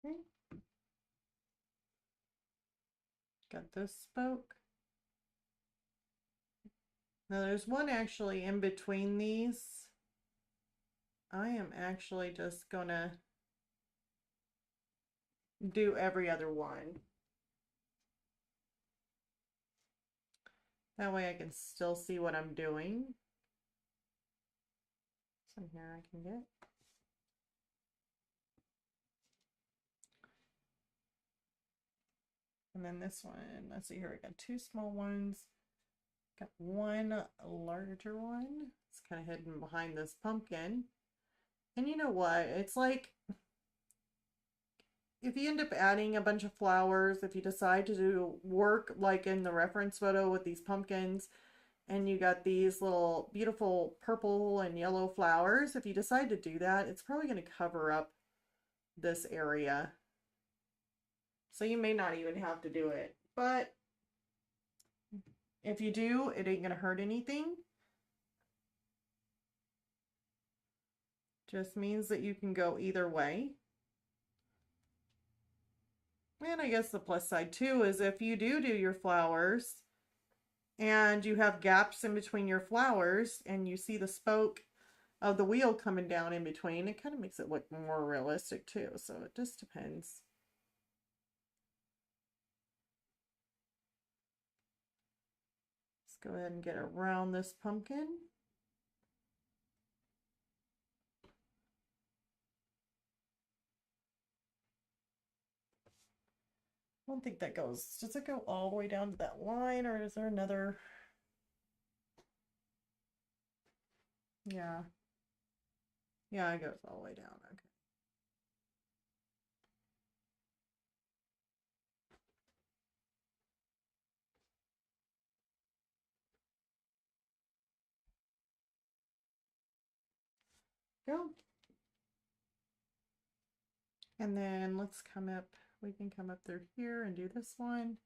Okay. Got this spoke. Now there's one actually in between these. I am actually just gonna do every other one. That way I can still see what I'm doing. Some here I can get. And then this one, let's see here, I got two small ones. Got one larger one. It's kind of hidden behind this pumpkin. And you know what? It's like, if you end up adding a bunch of flowers, if you decide to do work like in the reference photo with these pumpkins, and you got these little beautiful purple and yellow flowers, if you decide to do that, it's probably going to cover up this area. So you may not even have to do it. But if you do, it ain't going to hurt anything. Just means that you can go either way. And I guess the plus side too is if you do your flowers and you have gaps in between your flowers and you see the spoke of the wheel coming down in between, it kind of makes it look more realistic too. So it just depends. Let's go ahead and get around this pumpkin. I don't think that goes, does it go all the way down to that line, or is there another? Yeah. Yeah, it goes all the way down. Okay. Go. And then let's come up, we can come up through here and do this one.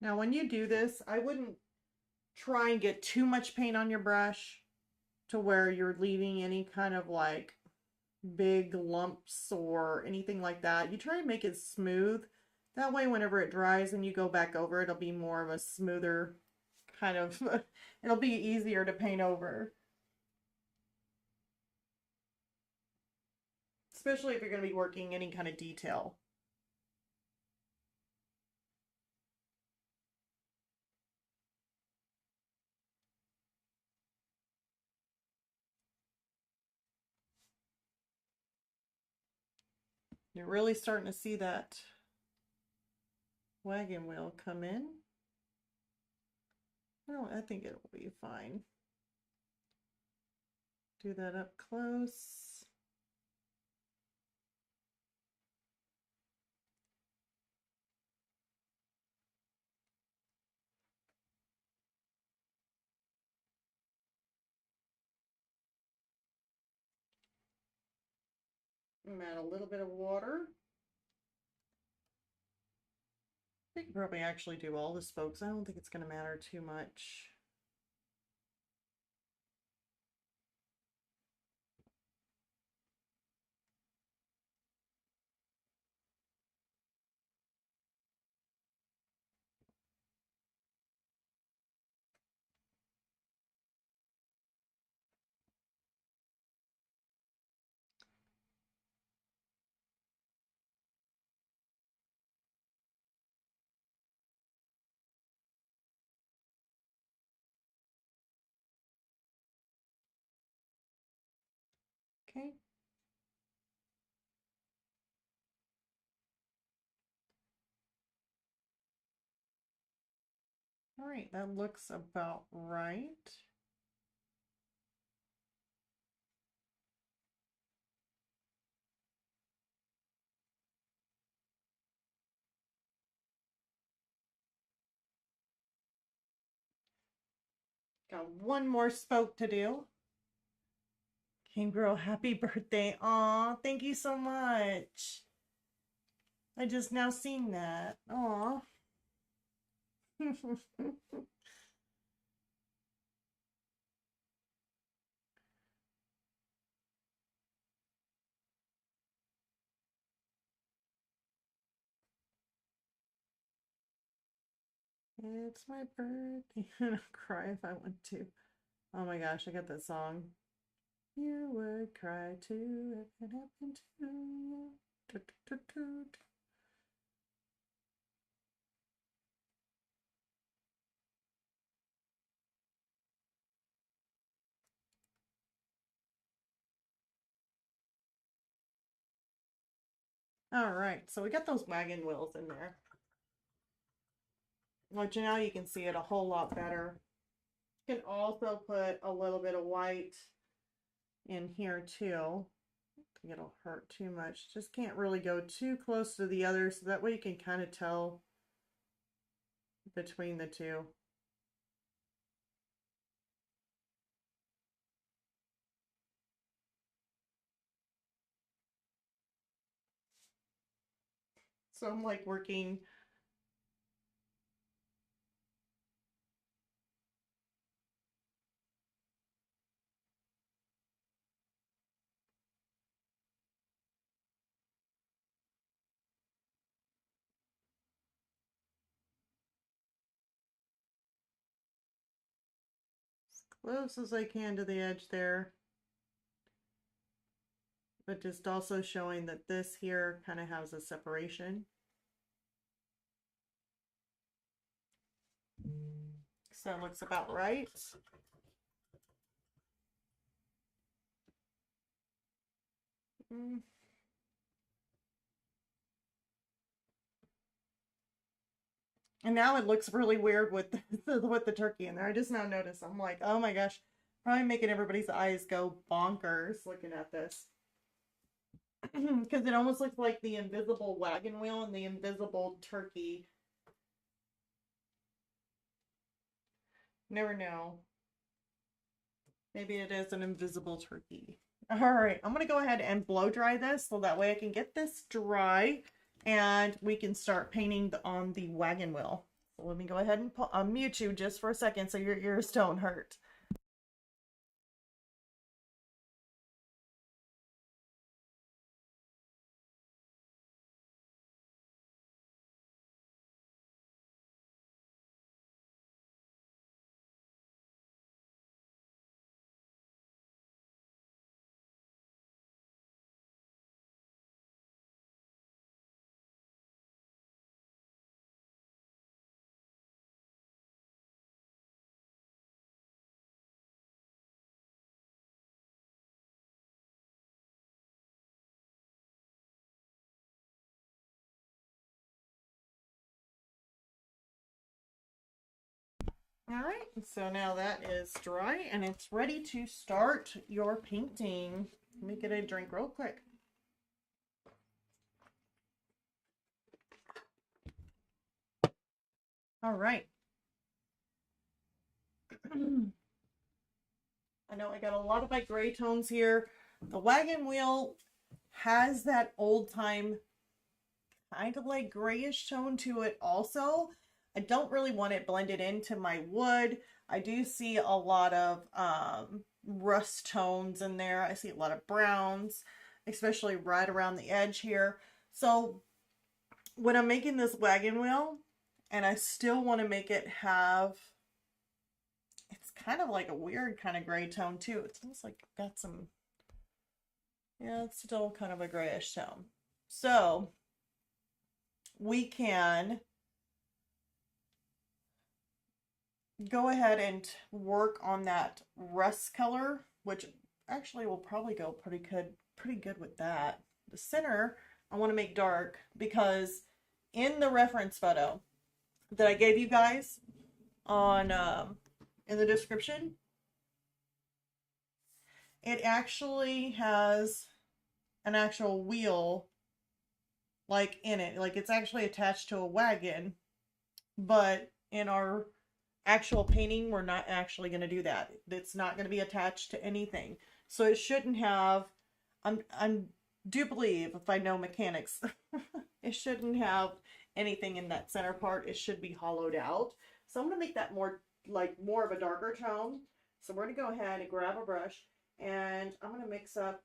Now, when you do this, I wouldn't try and get too much paint on your brush to where you're leaving any kind of like big lumps or anything like that. You try and make it smooth. That way, whenever it dries and you go back over, it'll be more of a smoother kind of, it'll be easier to paint over. Especially if you're going to be working any kind of detail. You're really starting to see that wagon wheel come in. Oh, I think it will be fine. Do that up close. Add a little bit of water. You can probably actually do all the spokes. I don't think it's going to matter too much. Okay. All right, that looks about right. Got one more spoke to do. Game Girl, happy birthday. Aw, thank you so much. I just now seen that. Aw. It's my birthday. I'd cry if I went to. Oh my gosh, I got that song. You would cry too if it happened to you. Toot, toot, toot. All right, so we got those wagon wheels in there. Which now you can see it a whole lot better. You can also put a little bit of white in here too. I think it'll hurt too much. Just can't really go too close to the other, so that way you can kind of tell between the two. So I'm like working as close as I can to the edge there. But just also showing that this here kind of has a separation. So it looks about right. And now it looks really weird with with the turkey in there. I just now noticed. I'm like, oh my gosh, probably making everybody's eyes go bonkers looking at this. Because it almost looks like the invisible wagon wheel and the invisible turkey. Never know. Maybe it is an invisible turkey. All right, I'm going to go ahead and blow dry this so that way I can get this dry and we can start painting on the wagon wheel. So let me go ahead and mute you just for a second so your ears don't hurt. All right, so now that is dry and it's ready to start your painting. Let me get a drink real quick. All right. I know I got a lot of my gray tones here. The wagon wheel has that old time kind of like grayish tone to it also. I don't really want it blended into my wood. I do see a lot of rust tones in there. I see a lot of browns, especially right around the edge here. So when I'm making this wagon wheel, and I still want to make it have, it's kind of like a weird kind of gray tone too. It's almost like got some, yeah, it's still kind of a grayish tone. So we can go ahead and work on that rust color, which actually will probably go pretty good with that. The center I want to make dark because in the reference photo that I gave you guys on in the description, it actually has an actual wheel like in it, like it's actually attached to a wagon, but in our actual painting we're not actually going to do that. It's not going to be attached to anything, so it shouldn't have, I'm do believe, if I know mechanics, it shouldn't have anything in that center part. It should be hollowed out. So I'm going to make that more of a darker tone. So we're going to go ahead and grab a brush, and I'm going to mix up,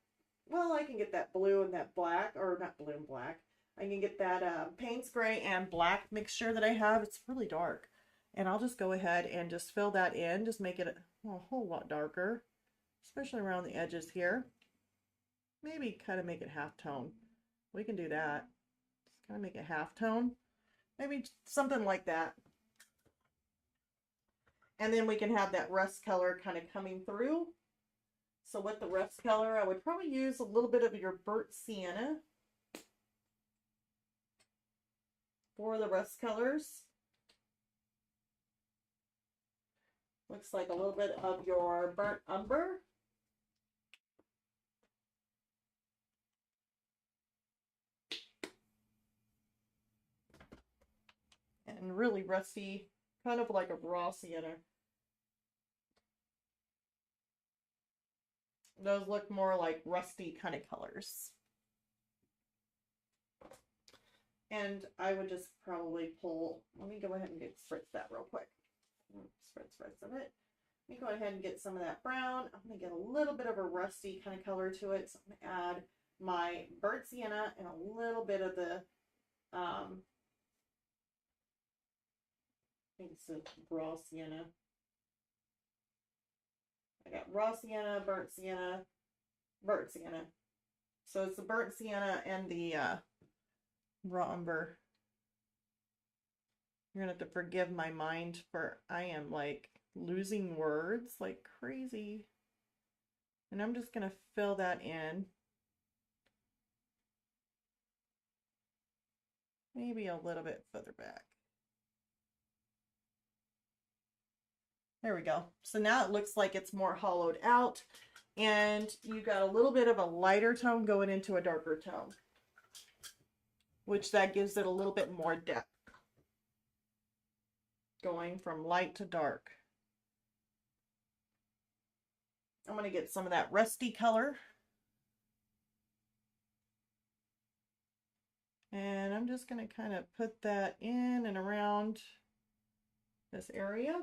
well, I can get that blue and that black, or not blue and black. I can get that Payne's gray and black mixture that I have. It's really dark. And I'll just go ahead and just fill that in, just make it a whole lot darker, especially around the edges here. Maybe kind of make it half tone. We can do that. Just kind of make it half tone. Maybe something like that. And then we can have that rust color kind of coming through. So with the rust color, I would probably use a little bit of your burnt sienna for the rust colors. Looks like a little bit of your burnt umber. And really rusty, kind of like a raw sienna. Those look more like rusty kind of colors. And I would just probably pull, let me go ahead and spritz that real quick. Spritz of it. Let me go ahead and get some of that brown. I'm going to get a little bit of a rusty kind of color to it. So I'm going to add my burnt sienna and a little bit of the, I think it's a raw sienna. I got raw sienna, burnt sienna, burnt sienna. So it's the burnt sienna and the raw umber. You're gonna have to forgive my mind, for I am like losing words like crazy. And I'm just gonna fill that in. Maybe a little bit further back. There we go. So now it looks like it's more hollowed out, and you got a little bit of a lighter tone going into a darker tone, which that gives it a little bit more depth, going from light to dark. I'm going to get some of that rusty color, and I'm just going to kind of put that in and around this area.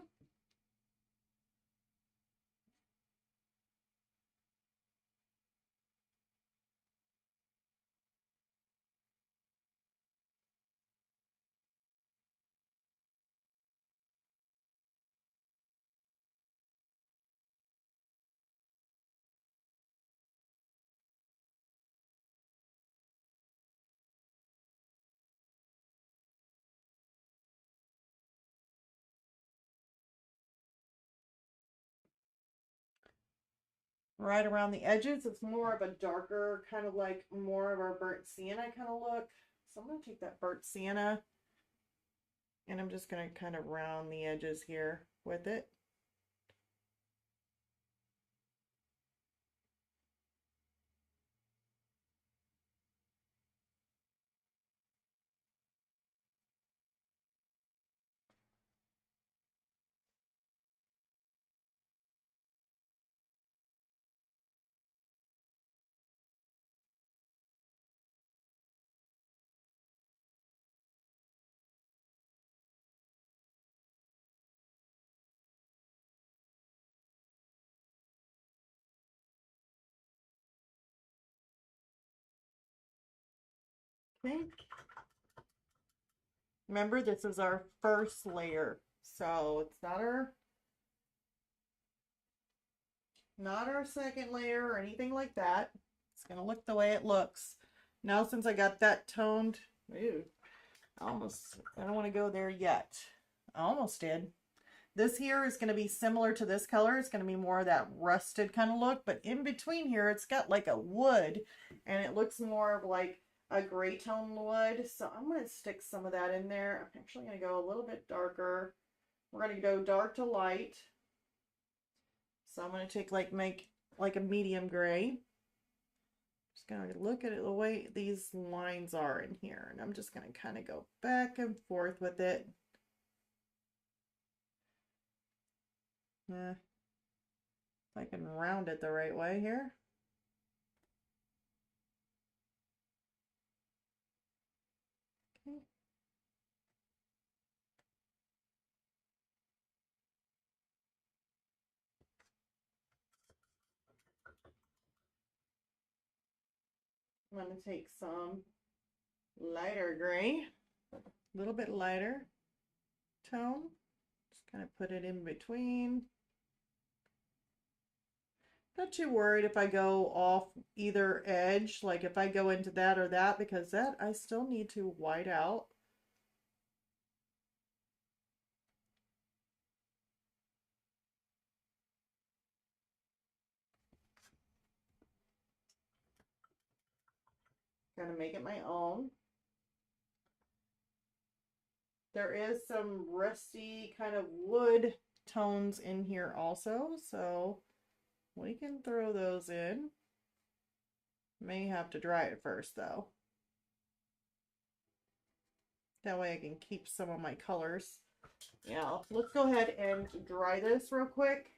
Right around the edges, it's more of a darker, kind of like more of our burnt sienna kind of look. So I'm going to take that burnt sienna, and I'm just going to kind of round the edges here with it. Okay. Remember, this is our first layer, so it's not our second layer or anything like that. It's gonna look the way it looks. Now, since I got that toned, I don't want to go there yet. I almost did. This here is going to be similar to this color. It's going to be more of that rusted kind of look, but in between here, it's got like a wood, and it looks more of like a gray tone wood. So I'm going to stick some of that in there. I'm actually going to go a little bit darker. We're going to go dark to light. So I'm going to take make like a medium gray. Just going to look at it the way these lines are in here, and I'm just going to kind of go back and forth with it. If I can round it the right way here. Okay. I'm going to take some lighter gray, a little bit lighter tone. Just kind of put it in between. Not too worried if I go off either edge, like if I go into that or that, because that I still need to white out. Gotta make it my own. There is some rusty kind of wood tones in here also, so we can throw those in. May have to dry it first though. That way I can keep some of my colors. Yeah, let's go ahead and dry this real quick.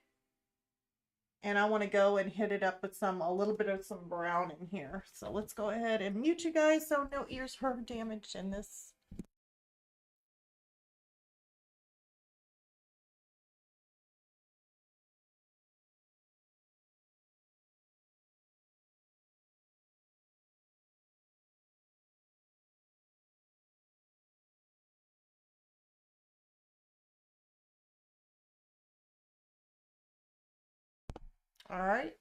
And I want to go and hit it up with a little bit of some brown in here. So let's go ahead and mute you guys so no ears are damaged in this. All right.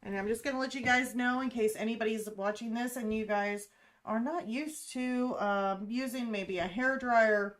And I'm just going to let you guys know in case anybody's watching this and you guys are not used to using maybe a hair dryer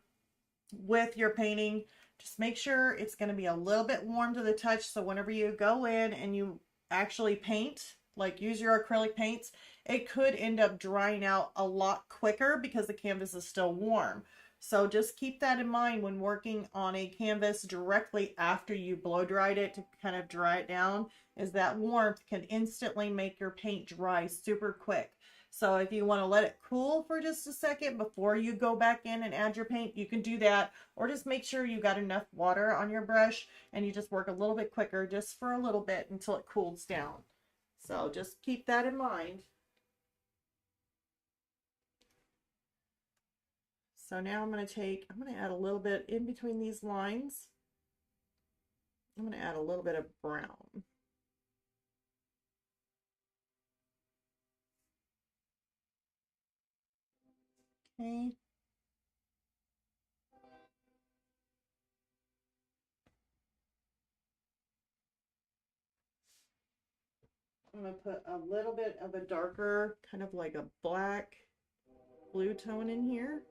with your painting, just make sure it's going to be a little bit warm to the touch. So whenever you go in and you actually paint, like use your acrylic paints, it could end up drying out a lot quicker because the canvas is still warm. So just keep that in mind when working on a canvas directly after you blow dried it to kind of dry it down, is that warmth can instantly make your paint dry super quick. So if you want to let it cool for just a second before you go back in and add your paint, you can do that. Or just make sure you got enough water on your brush and you just work a little bit quicker just for a little bit until it cools down. So just keep that in mind. So now I'm going to add a little bit in between these lines. I'm going to add a little bit of brown. Okay. I'm going to put a little bit of a darker, kind of like a black blue tone in here.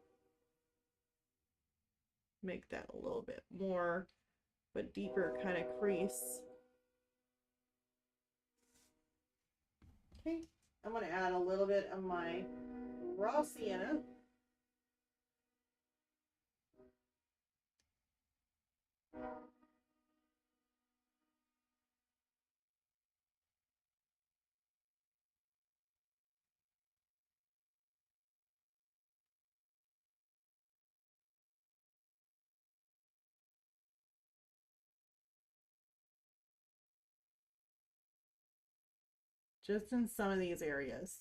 Make that a little bit more, but deeper kind of crease. Okay, I'm going to add a little bit of my raw sienna. Just in some of these areas.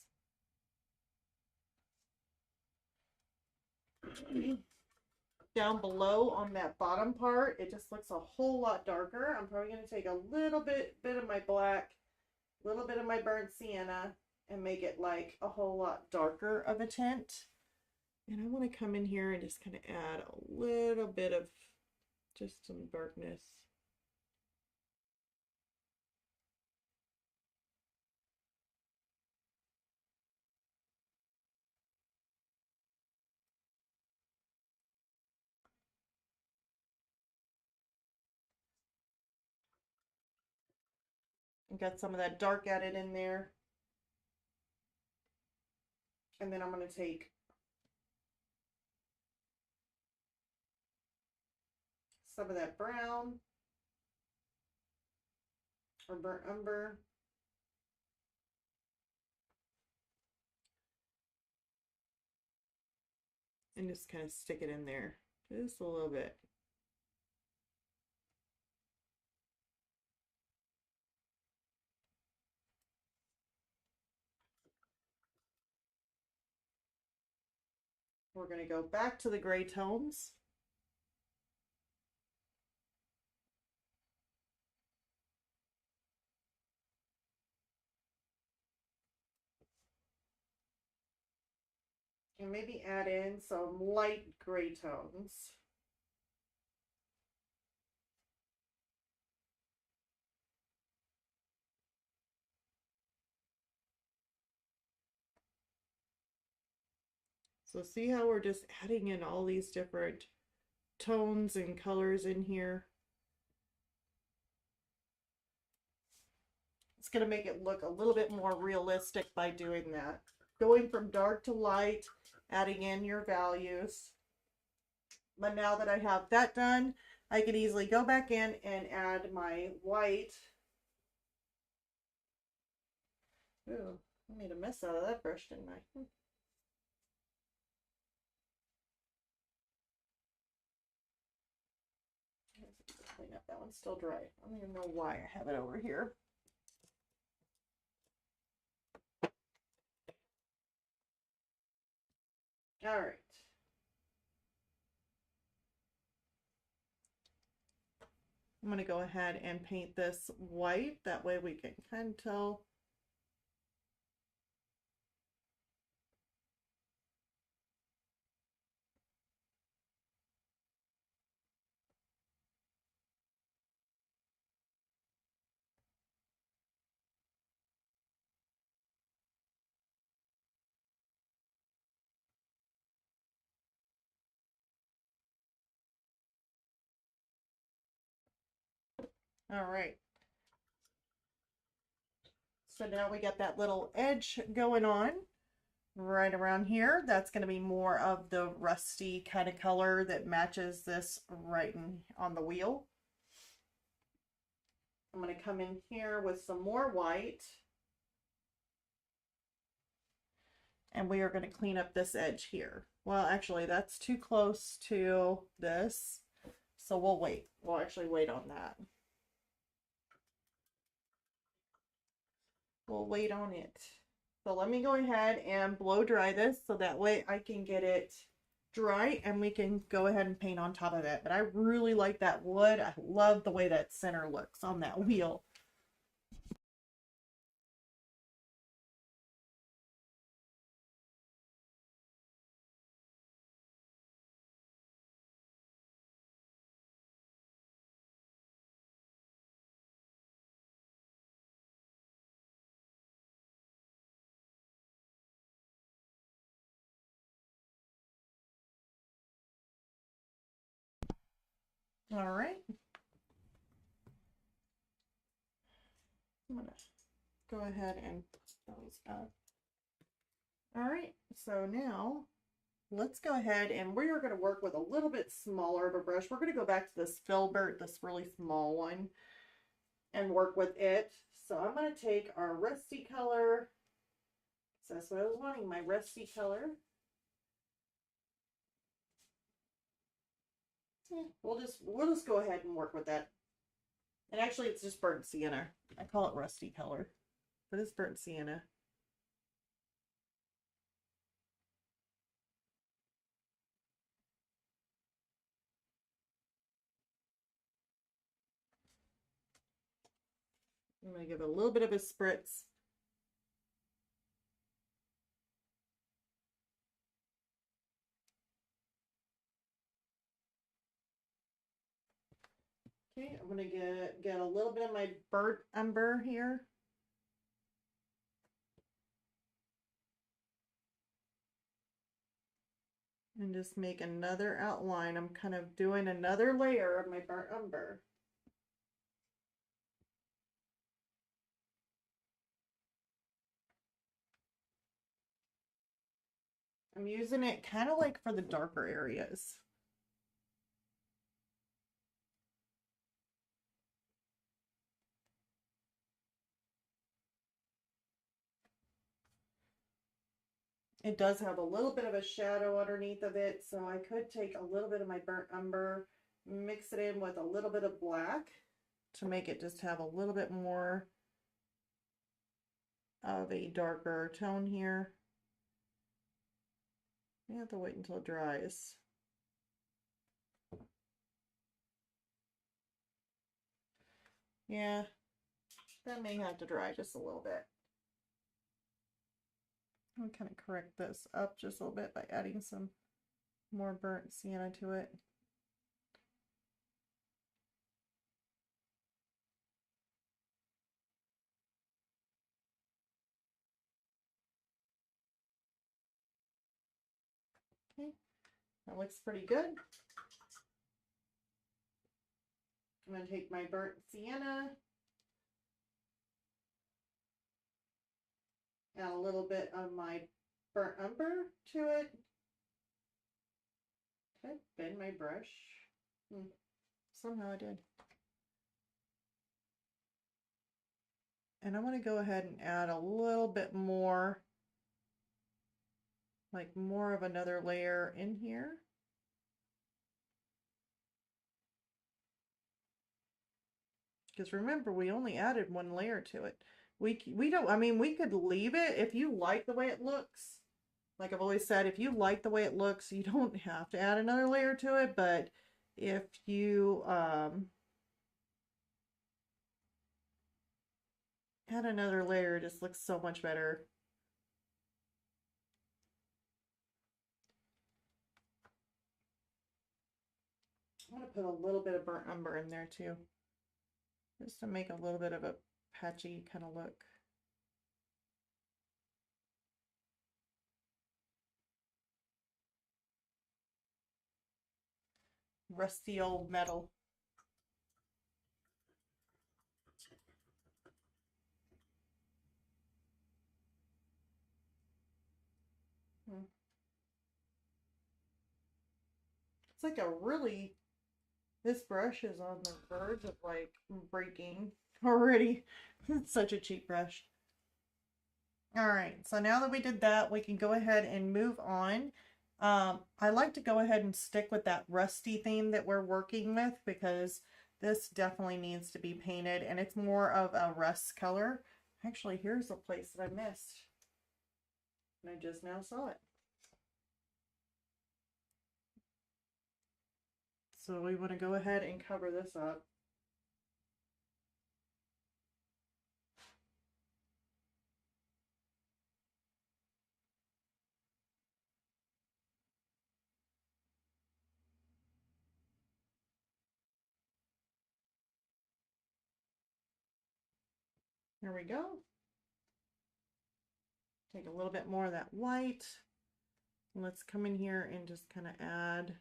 Down below on that bottom part, it just looks a whole lot darker. I'm probably going to take a little bit of my black, a little bit of my burnt sienna, and make it like a whole lot darker of a tint. And I want to come in here and just kind of add a little bit of just some darkness. Got some of that dark added in there. And then I'm going to take some of that brown or burnt umber. And just kind of stick it in there just a little bit. We're going to go back to the gray tones. And maybe add in some light gray tones. So see how we're just adding in all these different tones and colors in here? It's going to make it look a little bit more realistic by doing that. Going from dark to light, adding in your values. But now that I have that done, I can easily go back in and add my white. Ooh, I made a mess out of that brush, didn't I? Clean up, that one's still dry. I don't even know why I have it over here. All right. I'm going to go ahead and paint this white. That way we can kind of tell. All right. So now we got that little edge going on right around here. That's going to be more of the rusty kind of color that matches this right on the wheel. I'm going to come in here with some more white. And we are going to clean up this edge here. Well, actually, that's too close to this. So we'll wait. We'll actually wait on that. We'll wait on it. So let me go ahead and blow dry this so that way I can get it dry and we can go ahead and paint on top of it. But I really like that wood. I love the way that center looks on that wheel. All right. I'm gonna go ahead and put those up. All right, so now let's go ahead and we are going to work with a little bit smaller of a brush. We're going to go back to this Filbert, this really small one, and work with it. So I'm going to take our rusty color. So that's what I was wanting, my rusty color. We'll just go ahead and work with that. And actually it's just burnt sienna. I call it rusty color, but it's burnt sienna. I'm going to give it a little bit of a spritz. Okay, I'm going to get a little bit of my burnt umber here. And just make another outline. I'm kind of doing another layer of my burnt umber. I'm using it kind of like for the darker areas. It does have a little bit of a shadow underneath of it, so I could take a little bit of my burnt umber, mix it in with a little bit of black to make it just have a little bit more of a darker tone here. You have to wait until it dries. Yeah, that may have to dry just a little bit. I'm kind of correct this up just a little bit by adding some more burnt sienna to it. Okay, that looks pretty good. I'm going to take my burnt sienna, add a little bit of my burnt umber to it. Did I bend my brush? Somehow I did. And I'm going to go ahead and add a little bit more, like more of another layer in here. Because remember, we only added one layer to it. We don't, I mean, we could leave it if you like the way it looks. Like I've always said, if you like the way it looks, you don't have to add another layer to it. But if you add another layer, it just looks so much better. I'm going to put a little bit of burnt umber in there too, just to make a little bit of a patchy kind of look. Rusty old metal. It's like a really, this brush is on the verge of like breaking already. It's such a cheap brush. All right, so now that we did that, we can go ahead and move on. I like to go ahead and stick with that rusty theme that we're working with because this definitely needs to be painted and it's more of a rust color. Actually, here's a place that I missed and I just now saw it. So we want to go ahead and cover this up. There we go. Take a little bit more of that white. Let's come in here and just kind of add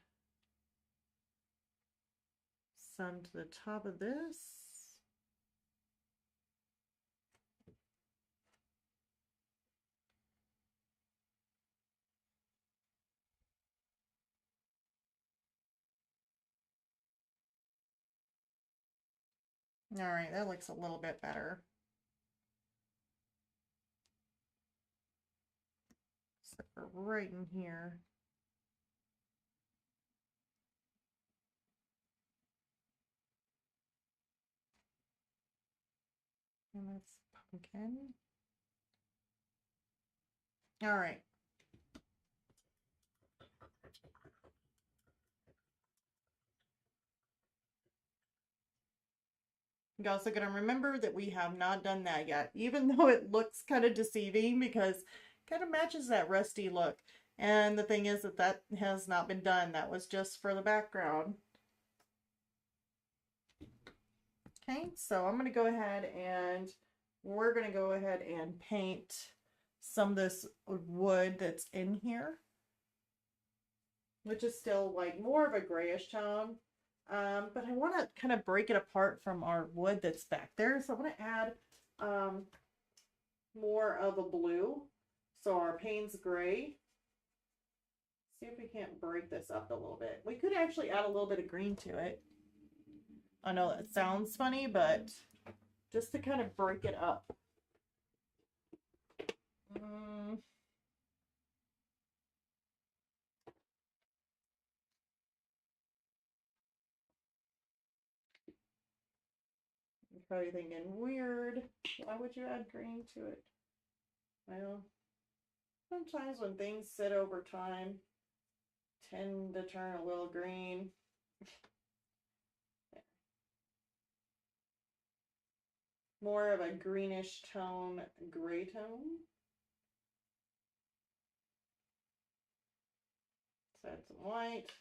some to the top of this. All right, that looks a little bit better. So right in here. And that's pumpkin. All right. You're also going to remember that we have not done that yet, even though it looks kind of deceiving because it kind of matches that rusty look. And the thing is that that has not been done. That was just for the background. Okay, so I'm going to go ahead and we're going to go ahead and paint some of this wood that's in here, which is still like more of a grayish tone. But I want to kind of break it apart from our wood that's back there. So I'm going to add more of a blue. So our Payne's gray. See if we can't break this up a little bit. We could actually add a little bit of green to it. I know that sounds funny, but just to kind of break it up. You're probably thinking, weird. Why would you add green to it? Well, sometimes when things sit over time, tend to turn a little green. More of a greenish tone, gray tone. Let's add some white.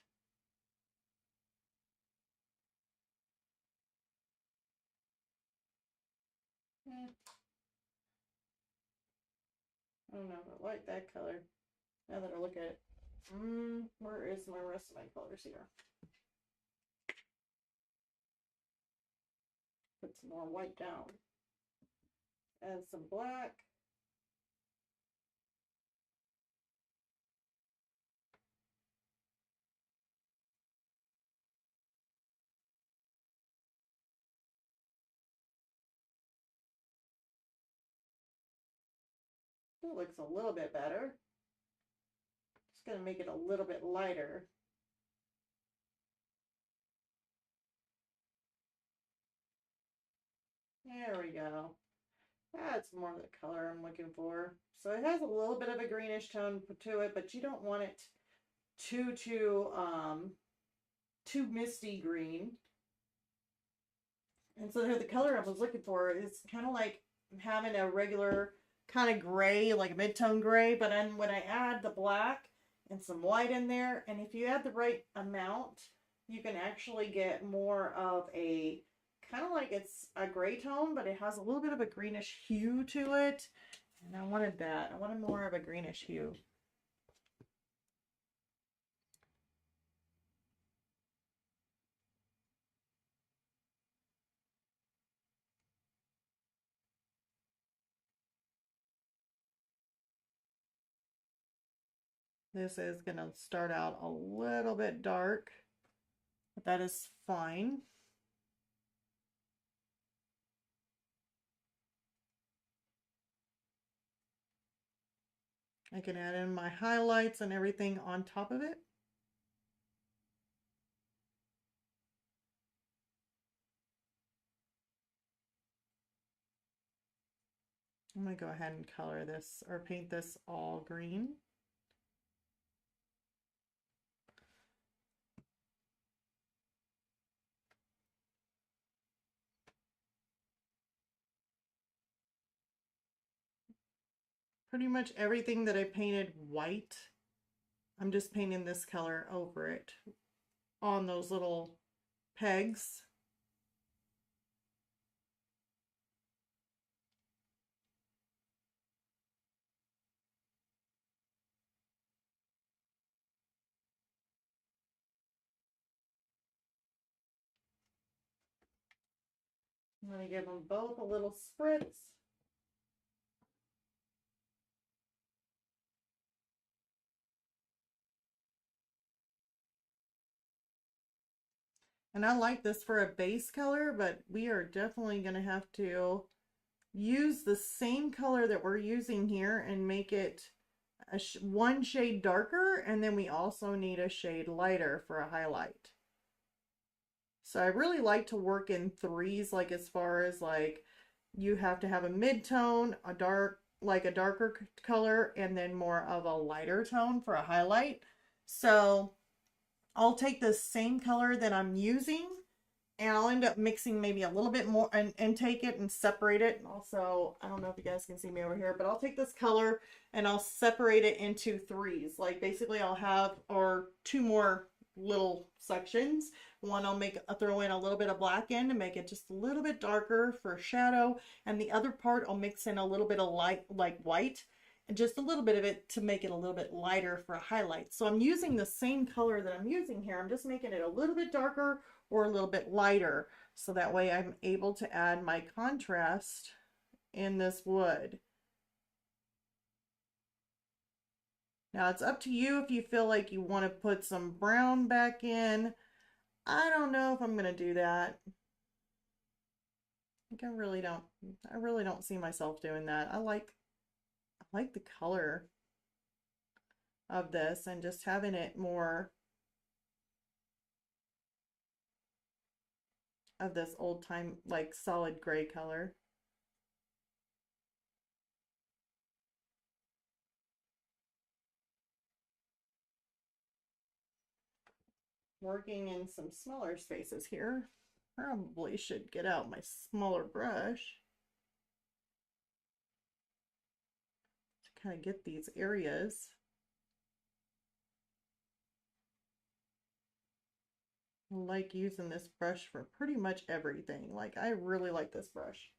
I don't know if I like that color. Now that I look at it. Where is my rest of my colors here? Put some more white down. Add some black. It looks a little bit better. Just going to make it a little bit lighter. There we go. That's more of the color I'm looking for. So it has a little bit of a greenish tone to it, but you don't want it too misty green. And so the color I was looking for is kind of like having a regular kind of gray, like a mid-tone gray, but then when I add the black and some white in there, and if you add the right amount, you can actually get more of a kind of like it's a gray tone, but it has a little bit of a greenish hue to it. And I wanted that. I wanted more of a greenish hue. This is going to start out a little bit dark, but that is fine. I can add in my highlights and everything on top of it. I'm going to go ahead and color this or paint this all green. Pretty much everything that I painted white, I'm just painting this color over it on those little pegs. I'm going to give them both a little spritz. And I like this for a base color, but we are definitely going to have to use the same color that we're using here and make it one shade darker, and then we also need a shade lighter for a highlight. So I really like to work in threes, like as far as like you have to have a mid-tone, a dark, like a darker color, and then more of a lighter tone for a highlight. So I'll take the same color that I'm using and I'll end up mixing maybe a little bit more and take it and separate it. And also, I don't know if you guys can see me over here, but I'll take this color and I'll separate it into threes. Like basically I'll have, or two more little sections. One I'll throw in a little bit of black in to make it just a little bit darker for shadow. And the other part I'll mix in a little bit of light, like white, and just a little bit of it to make it a little bit lighter for a highlight. So I'm using the same color that I'm using here. I'm just making it a little bit darker or a little bit lighter. So that way I'm able to add my contrast in this wood. Now it's up to you if you feel like you want to put some brown back in. I don't know if I'm going to do that. I really don't see myself doing that. I like the color of this and just having it more of this old time, like solid gray color. Working in some smaller spaces here. Probably should get out my smaller brush to kind of get these areas. I like using this brush for pretty much everything. Like, I really like this brush.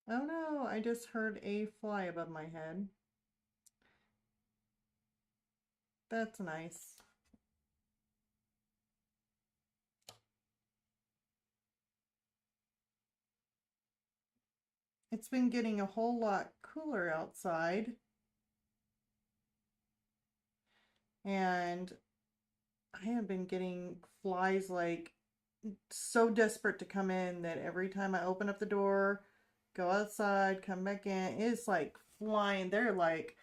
Oh no, I just heard a fly above my head. That's nice. It's been getting a whole lot cooler outside. And I have been getting flies like so desperate to come in that every time I open up the door, go outside, come back in, it's like flying. They're like,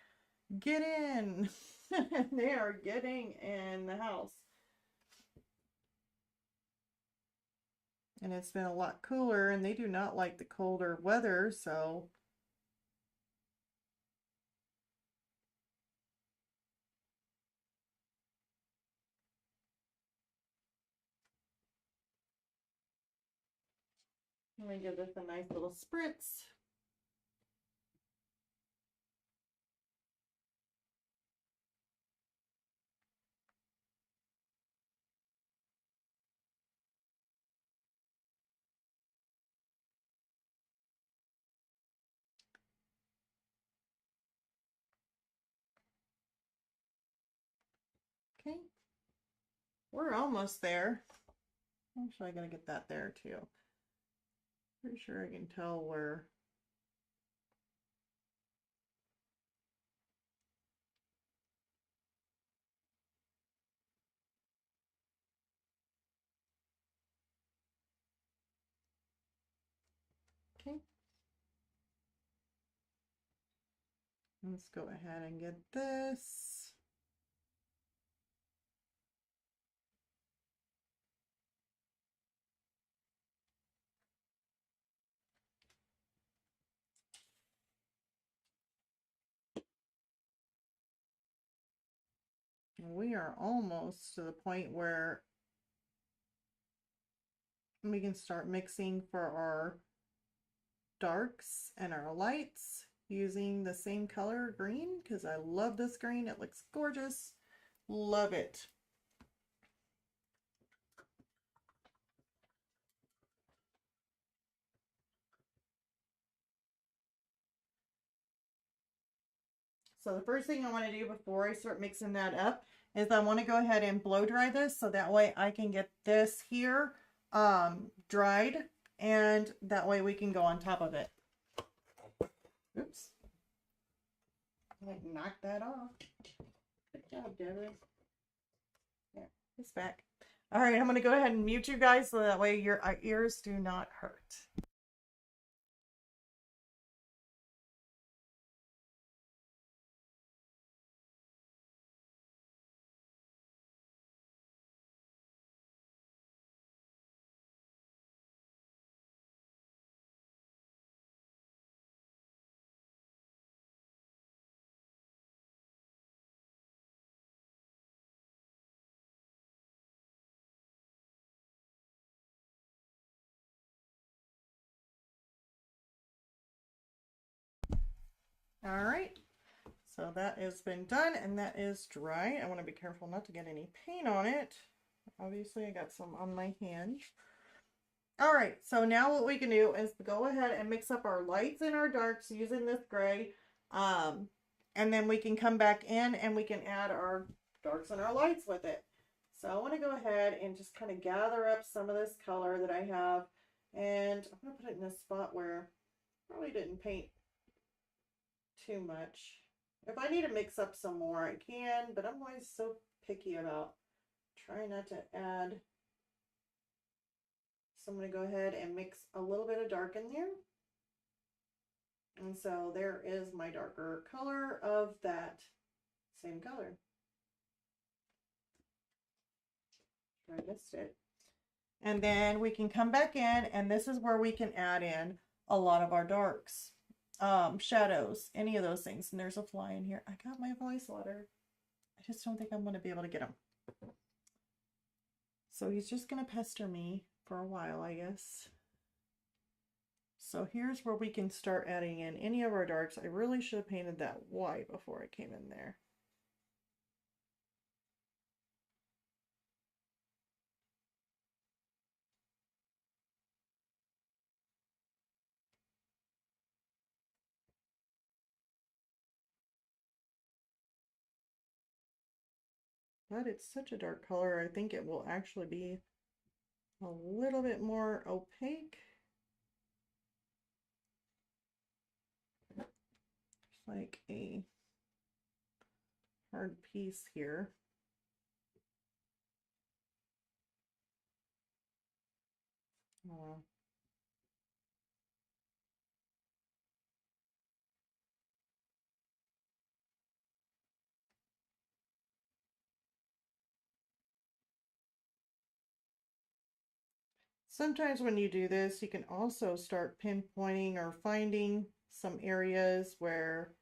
get in. They are getting in the house. And it's been a lot cooler, and they do not like the colder weather, so let me give this a nice little spritz. Okay, we're almost there. Actually, I gotta get that there too. Pretty sure I can tell where. Okay. Let's go ahead and get this. We are almost to the point where we can start mixing for our darks and our lights using the same color green, because I love this green. It looks gorgeous. Love it. So the first thing I want to do before I start mixing that up is I want to go ahead and blow dry this so that way I can get this here dried, and that way we can go on top of it. Oops. I knocked that off. Good job, Deborah. Yeah, it's back. All right, I'm going to go ahead and mute you guys so that way your ears do not hurt. All right, So that has been done and that is dry. I want to be careful not to get any paint on it. Obviously I got some on my hand. All right, so now what we can do is go ahead and mix up our lights and our darks using this gray. And then we can come back in and we can add our darks and our lights with it. So I want to go ahead and just kind of gather up some of this color that I have. And I'm going to put it in a spot where I probably didn't paint too much. If I need to mix up some more, I can, but I'm always so picky about trying not to add. So I'm going to go ahead and mix a little bit of dark in there. And so there is my darker color of that same color. I missed it. And then we can come back in, and this is where we can add in a lot of our darks, shadows, any of those things. And there's a fly in here. I got my voice letter. I just don't think I'm going to be able to get him. So he's just going to pester me for a while, I guess. So here's where we can start adding in any of our darks. I really should have painted that white before I came in there. But it's such a dark color, I think it will actually be a little bit more opaque. Like a hard piece here. Sometimes when you do this, you can also start pinpointing or finding some areas where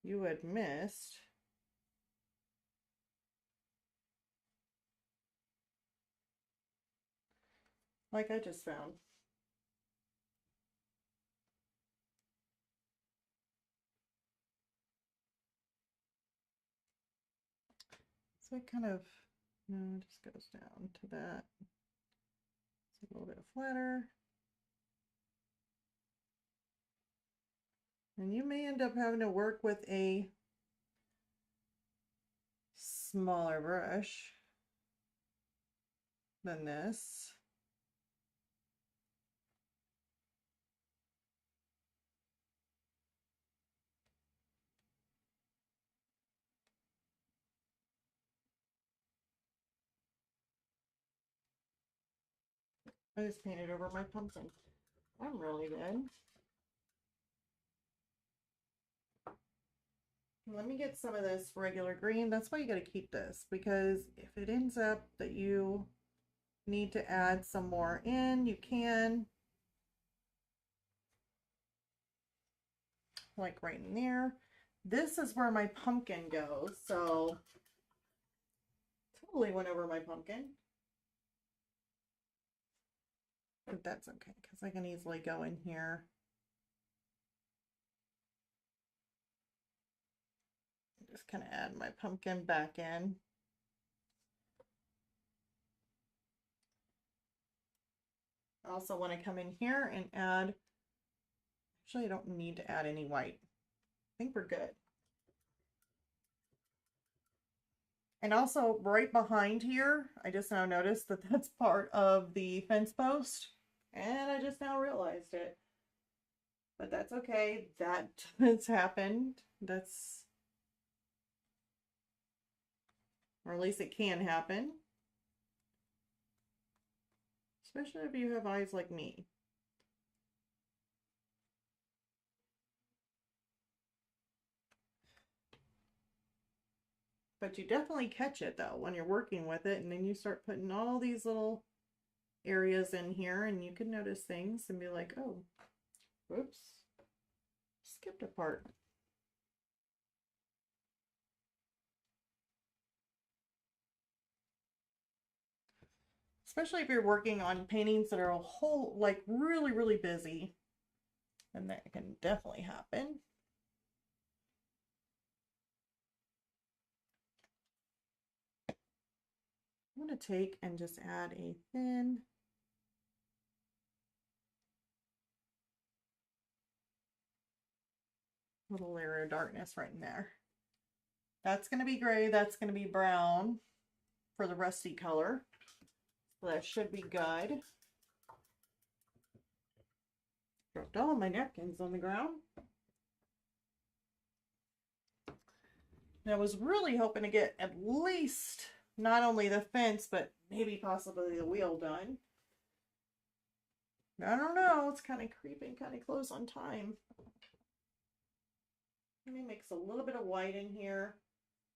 you had missed. Like I just found. So it kind of just goes down to that. It's a little bit flatter. And you may end up having to work with a smaller brush than this. I just painted over my pumpkin. I'm really good. Let me get some of this regular green. That's why you got to keep this, because if it ends up that you need to add some more in, you can. Like right in there. This is where my pumpkin goes, so totally went over my pumpkin. But that's okay, because I can easily go in here. Just kind of add my pumpkin back in. I also want to come in here and add, actually I don't need to add any white. I think we're good. And also right behind here, I just now noticed that that's part of the fence post. And I just now realized it. But that's okay. That has happened. That's, or at least it can happen. Especially if you have eyes like me. But you definitely catch it though when you're working with it, and then you start putting all these little areas in here and you can notice things and be like, oh, whoops, skipped a part. Especially if you're working on paintings that are a whole, like really, really busy, and that can definitely happen. I'm going to take and just add a thin little layer of darkness right in there. That's going to be gray, that's going to be brown for the rusty color. So that should be good. Dropped all my napkins on the ground. And I was really hoping to get at least not only the fence, but maybe possibly the wheel done. I don't know, it's kind of creeping kind of close on time. Let me mix a little bit of white in here.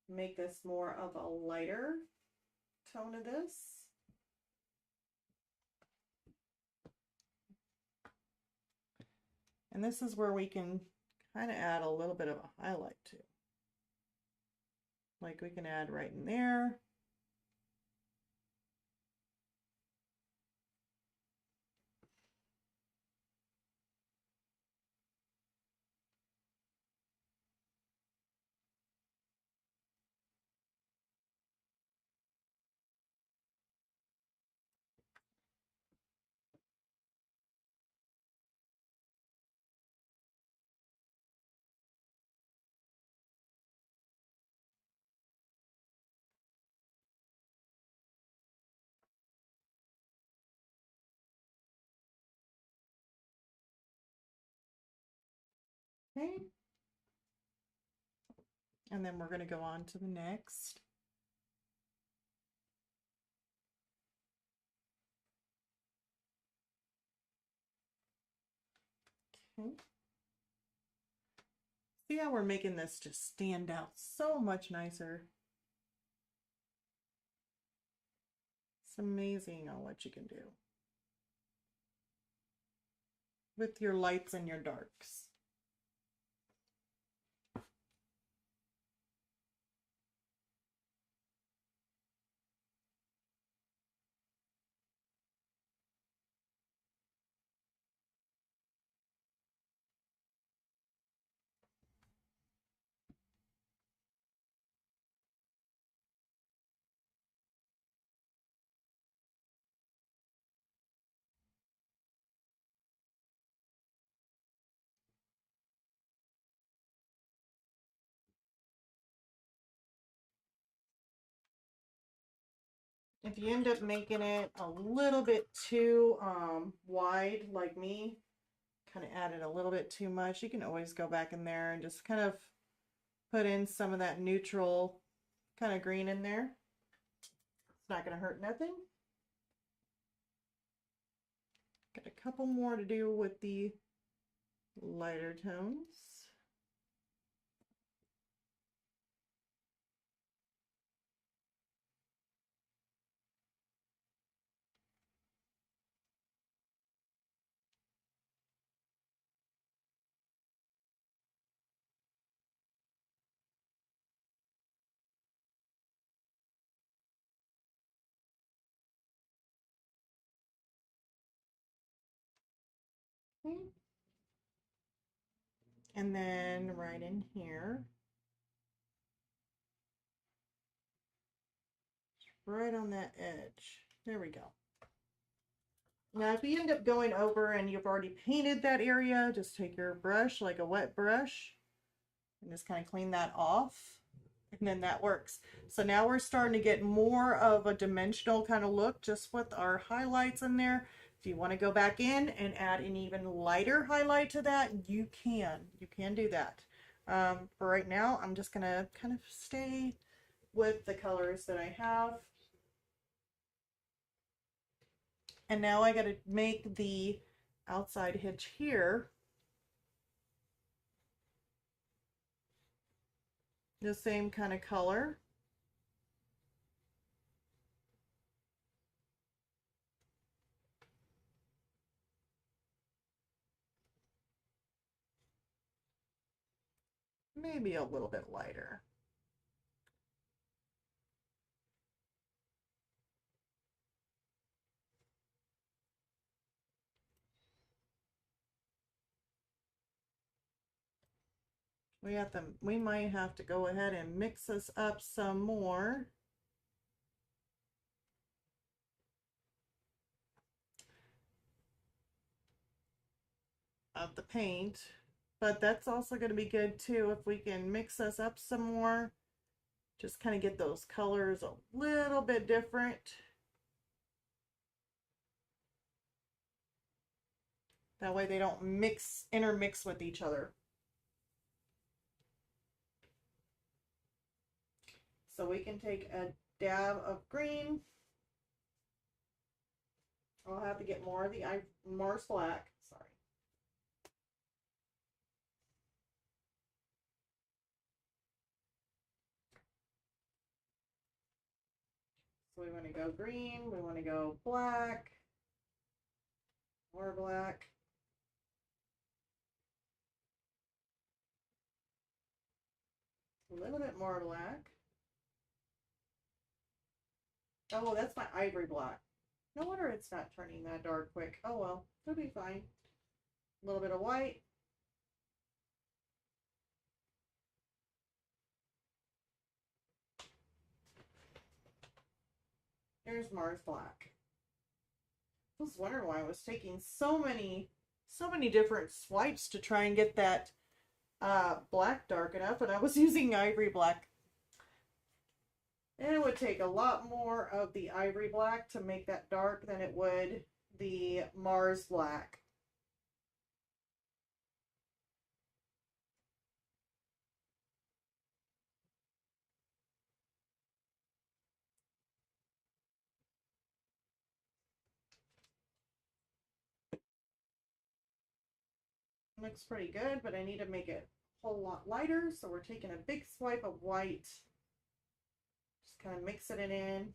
Make this more of a lighter tone of this. And this is where we can kind of add a little bit of a highlight too. Like we can add right in there. Okay. And then we're going to go on to the next. Okay. See how we're making this just stand out so much nicer. It's amazing on what you can do with your lights and your darks. If you end up making it a little bit too wide like me, kind of added a little bit too much, you can always go back in there and just kind of put in some of that neutral kind of green in there. It's not going to hurt nothing. Got a couple more to do with the lighter tones. Okay. And then right in here, right on that edge. There we go. Now, if you end up going over and you've already painted that area, just take your brush, like a wet brush, and just kind of clean that off. And then that works. So now we're starting to get more of a dimensional kind of look just with our highlights in there. If you want to go back in and add an even lighter highlight to that, you can. You can do that. For right now, I'm just going to kind of stay with the colors that I have. And now I got to make the outside hitch here the same kind of color. Maybe a little bit lighter. We might have to go ahead and mix this up some more. of the paint, but that's also going to be good too if we can mix us up some more. Just kind of get those colors a little bit different. That way they don't intermix with each other. So we can take a dab of green. I'll have to get more of the Mars Black. Sorry. So we want to go green. We want to go black. More black. A little bit more black. Oh, that's my ivory black. No wonder it's not turning that dark quick. Oh well, it'll be fine. A little bit of white. There's Mars Black. I was wondering why I was taking so many different swipes to try and get that black dark enough, and I was using ivory black. And it would take a lot more of the ivory black to make that dark than it would the Mars Black. Looks pretty good, but I need to make it a whole lot lighter, so we're taking a big swipe of white. Just kind of mixing it in.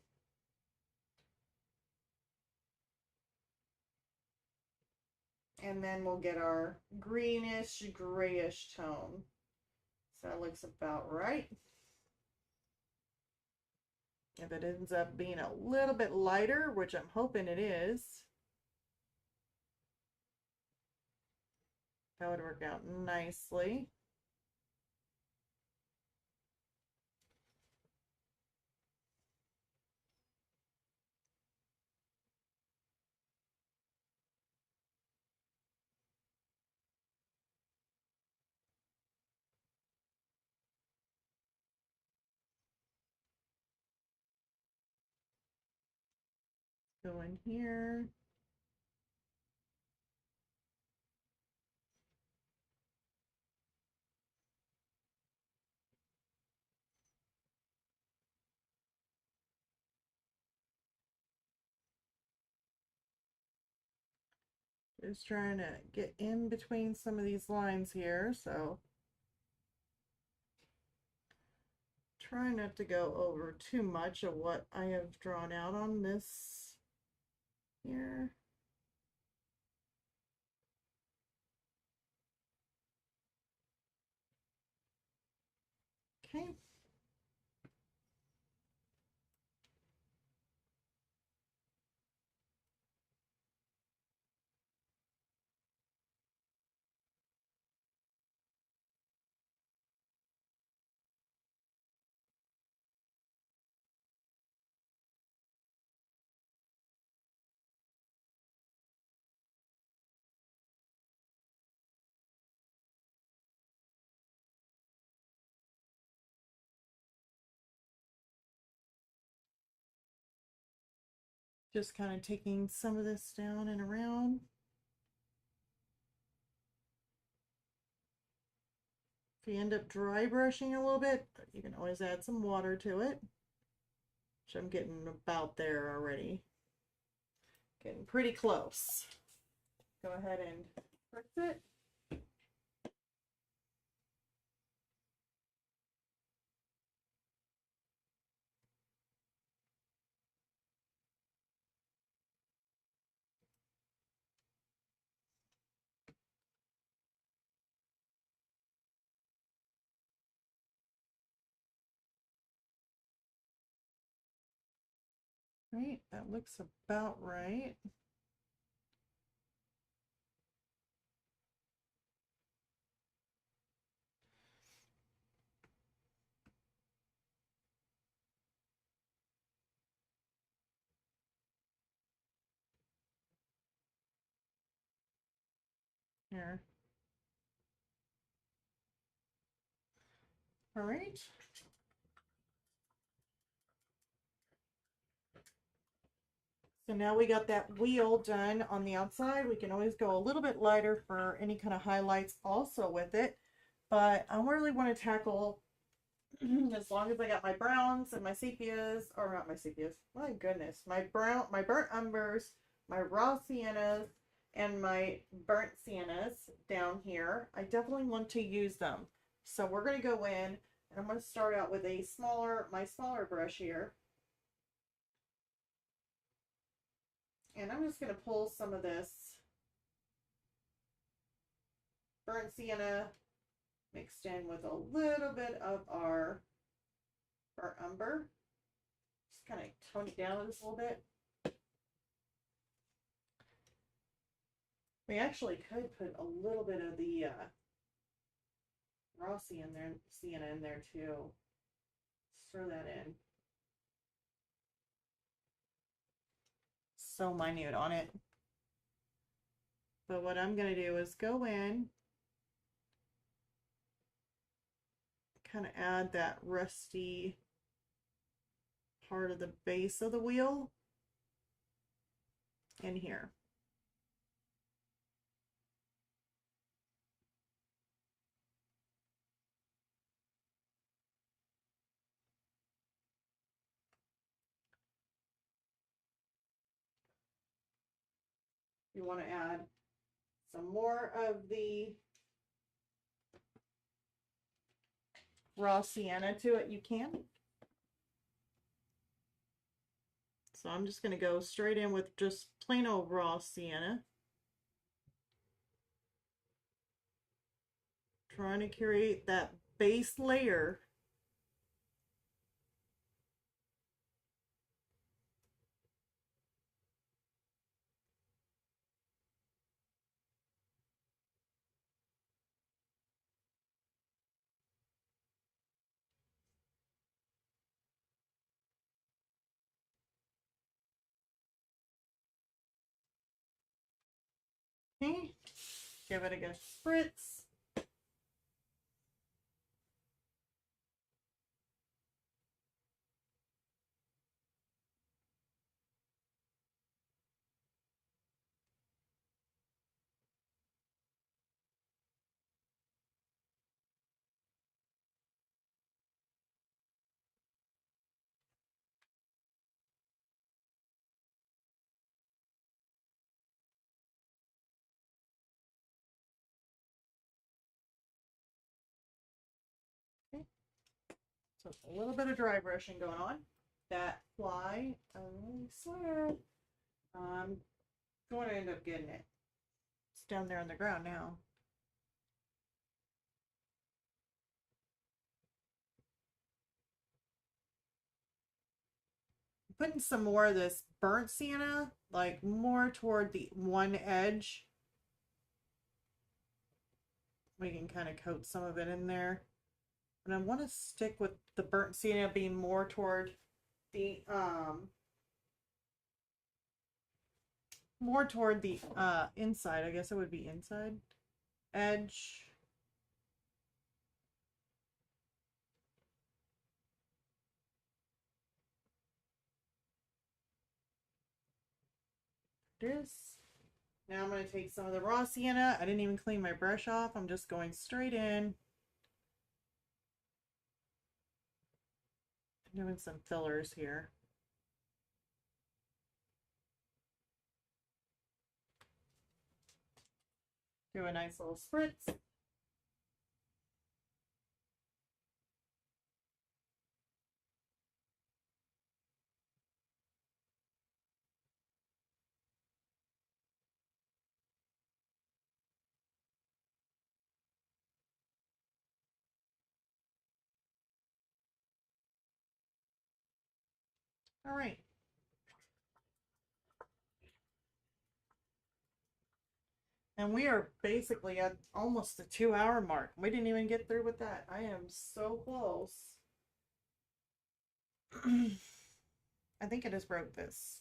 And then we'll get our greenish, grayish tone. So that looks about right. If it ends up being a little bit lighter, which I'm hoping it is, that would work out nicely. Go in here. Just trying to get in between some of these lines here, so try not to go over too much of what I have drawn out on this here. Okay. Just kind of taking some of this down and around. If you end up dry brushing a little bit, you can always add some water to it, which I'm getting about there already. Getting pretty close. Go ahead and fix it. Right, that looks about right. Here. All right. So now we got that wheel done on the outside. We can always go a little bit lighter for any kind of highlights also with it. But I really want to tackle, as long as I got my browns and my sepias, or not my sepias, my goodness, my burnt umbers, my raw siennas, and my burnt siennas down here. I definitely want to use them. So we're going to go in, and I'm going to start out with my smaller brush here. And I'm just going to pull some of this burnt sienna mixed in with a little bit of our burnt umber. Just kind of tone it down just a little bit. We actually could put a little bit of the raw sienna in there too. Throw that in. So minute on it. But what I'm going to do is go in, kind of add that rusty part of the base of the wheel in here. You want to add some more of the raw sienna to it, you can. So I'm just going to go straight in with just plain old raw sienna. Trying to create that base layer. Okay, give it a good spritz. Okay. So a little bit of dry brushing going on. That fly, I swear, I'm going to end up getting it. It's down there on the ground now. Putting some more of this burnt sienna, like more toward the one edge. We can kind of coat some of it in there. And I want to stick with the burnt sienna being more toward the inside. I guess it would be inside edge. This. Now I'm going to take some of the raw sienna. I didn't even clean my brush off. I'm just going straight in. I'm doing some fillers here. Do a nice little spritz. All right. And we are basically at almost the 2-hour mark. We didn't even get through with that. I am so close. I think I just broke this.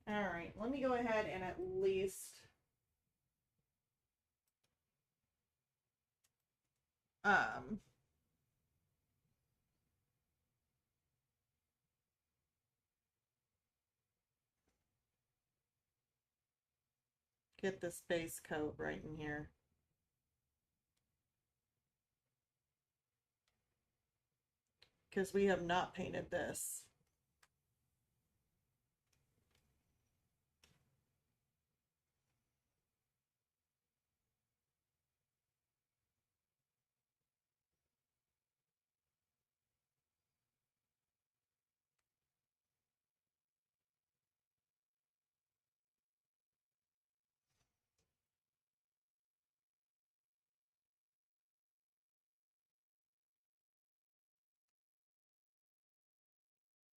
All right, let me go ahead and at least um, get this base coat right in here. Because we have not painted this.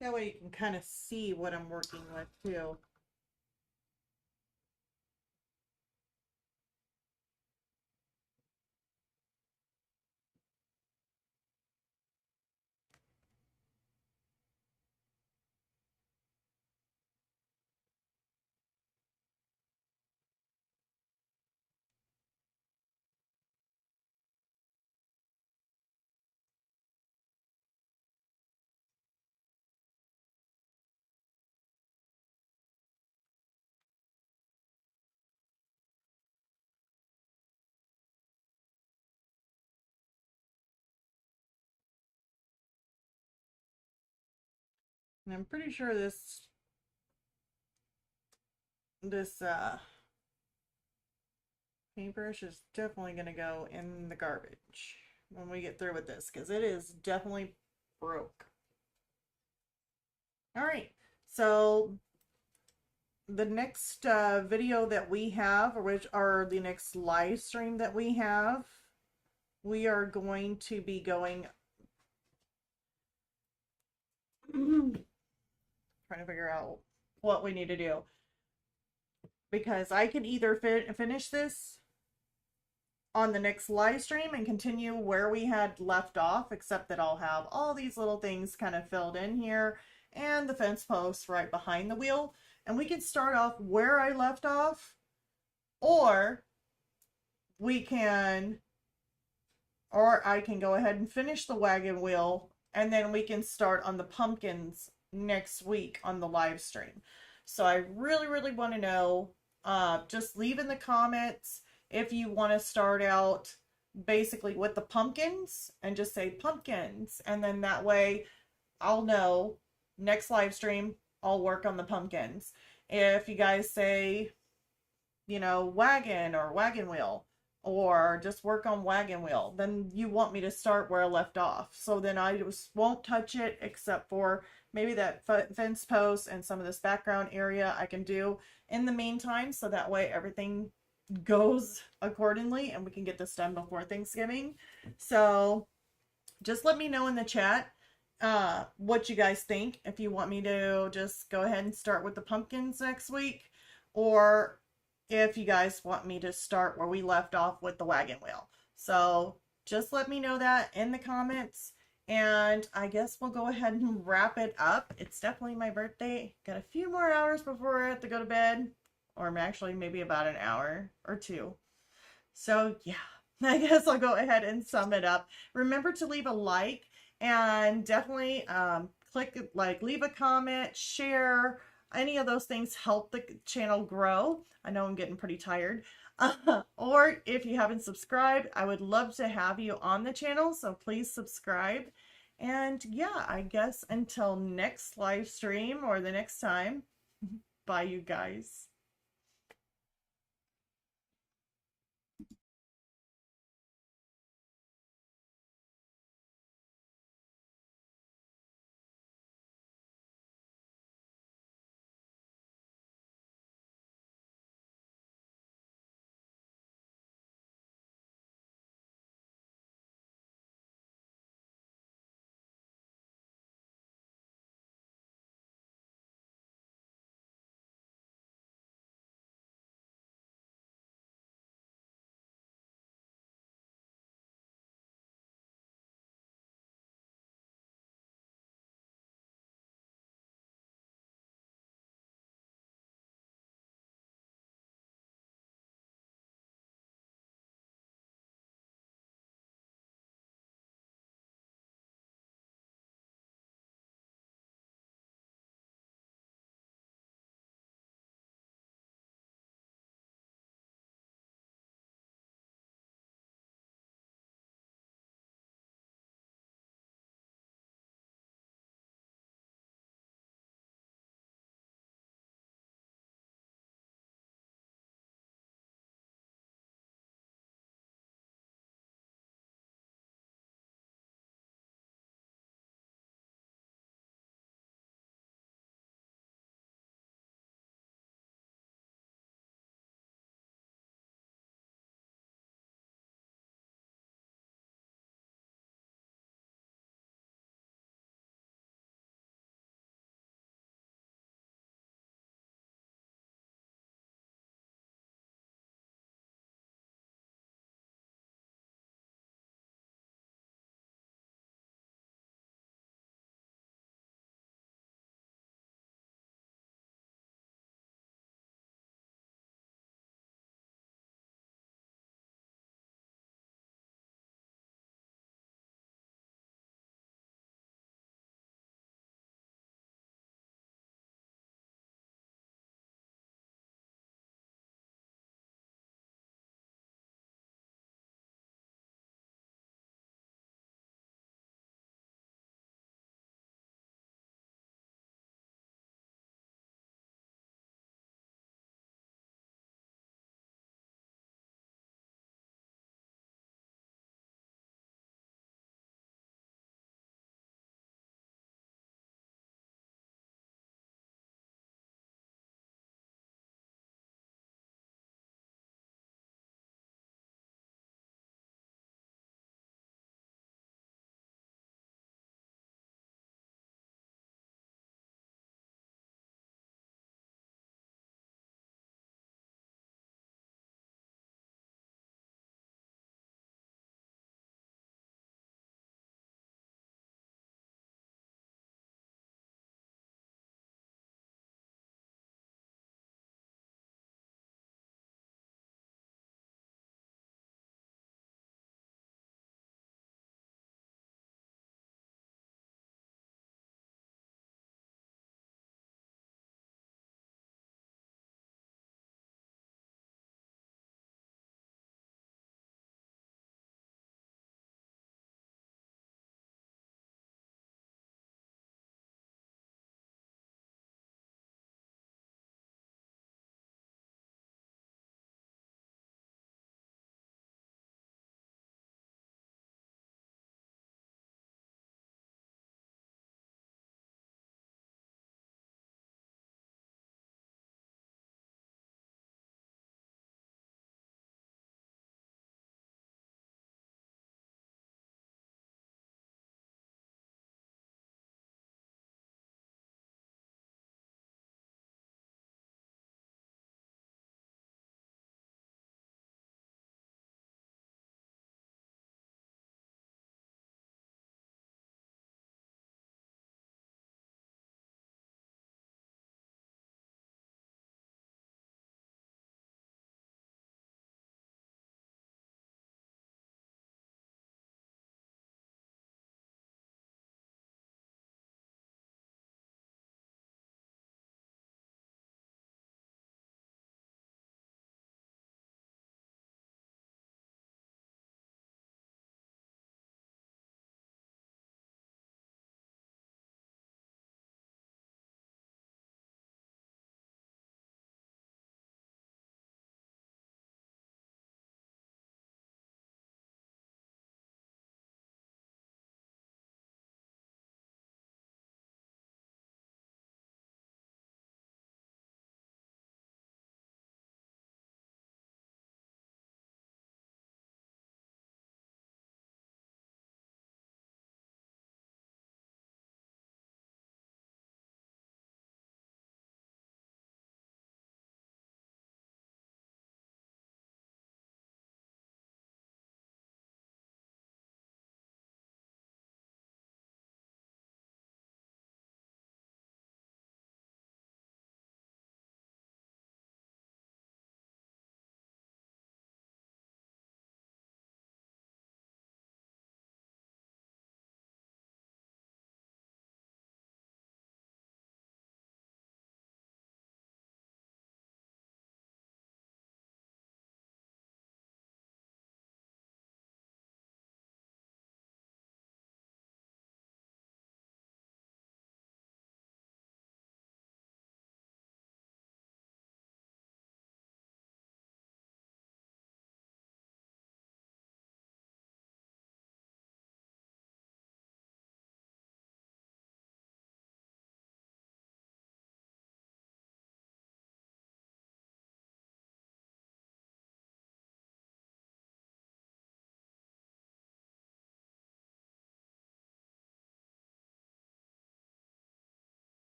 That way you can kind of see what I'm working with too. And I'm pretty sure this paintbrush is definitely going to go in the garbage when we get through with this, because it is definitely broke. All right, so the next video that we have, or which are the next live stream that we have, we are going to be going trying to figure out what we need to do, because I can either finish this on the next live stream and continue where we had left off, except that I'll have all these little things kind of filled in here and the fence posts right behind the wheel, and we can start off where I left off, or I can go ahead and finish the wagon wheel, and then we can start on the pumpkins next week on the live stream. So I really want to know, just leave in the comments if you want to start out basically with the pumpkins and just say pumpkins, and then that way I'll know next live stream I'll work on the pumpkins. If you guys say, you know, wagon or wagon wheel, or just work on wagon wheel, then you want me to start where I left off. So then I just won't touch it, except for maybe that fence post and some of this background area I can do in the meantime, so that way everything goes accordingly and we can get this done before Thanksgiving. So just let me know in the chat what you guys think, if you want me to just go ahead and start with the pumpkins next week, or if you guys want me to start where we left off with the wagon wheel. So just let me know that in the comments, and I guess we'll go ahead and wrap it up. It's definitely my birthday. Got a few more hours before I have to go to bed, or actually maybe about an hour or two. So yeah, I guess I'll go ahead and sum it up. Remember to leave a like, and definitely click like, leave a comment, share. Any of those things help the channel grow. I know I'm getting pretty tired. Or if you haven't subscribed, I would love to have you on the channel, so please subscribe. And yeah, I guess until next live stream or the next time, bye you guys.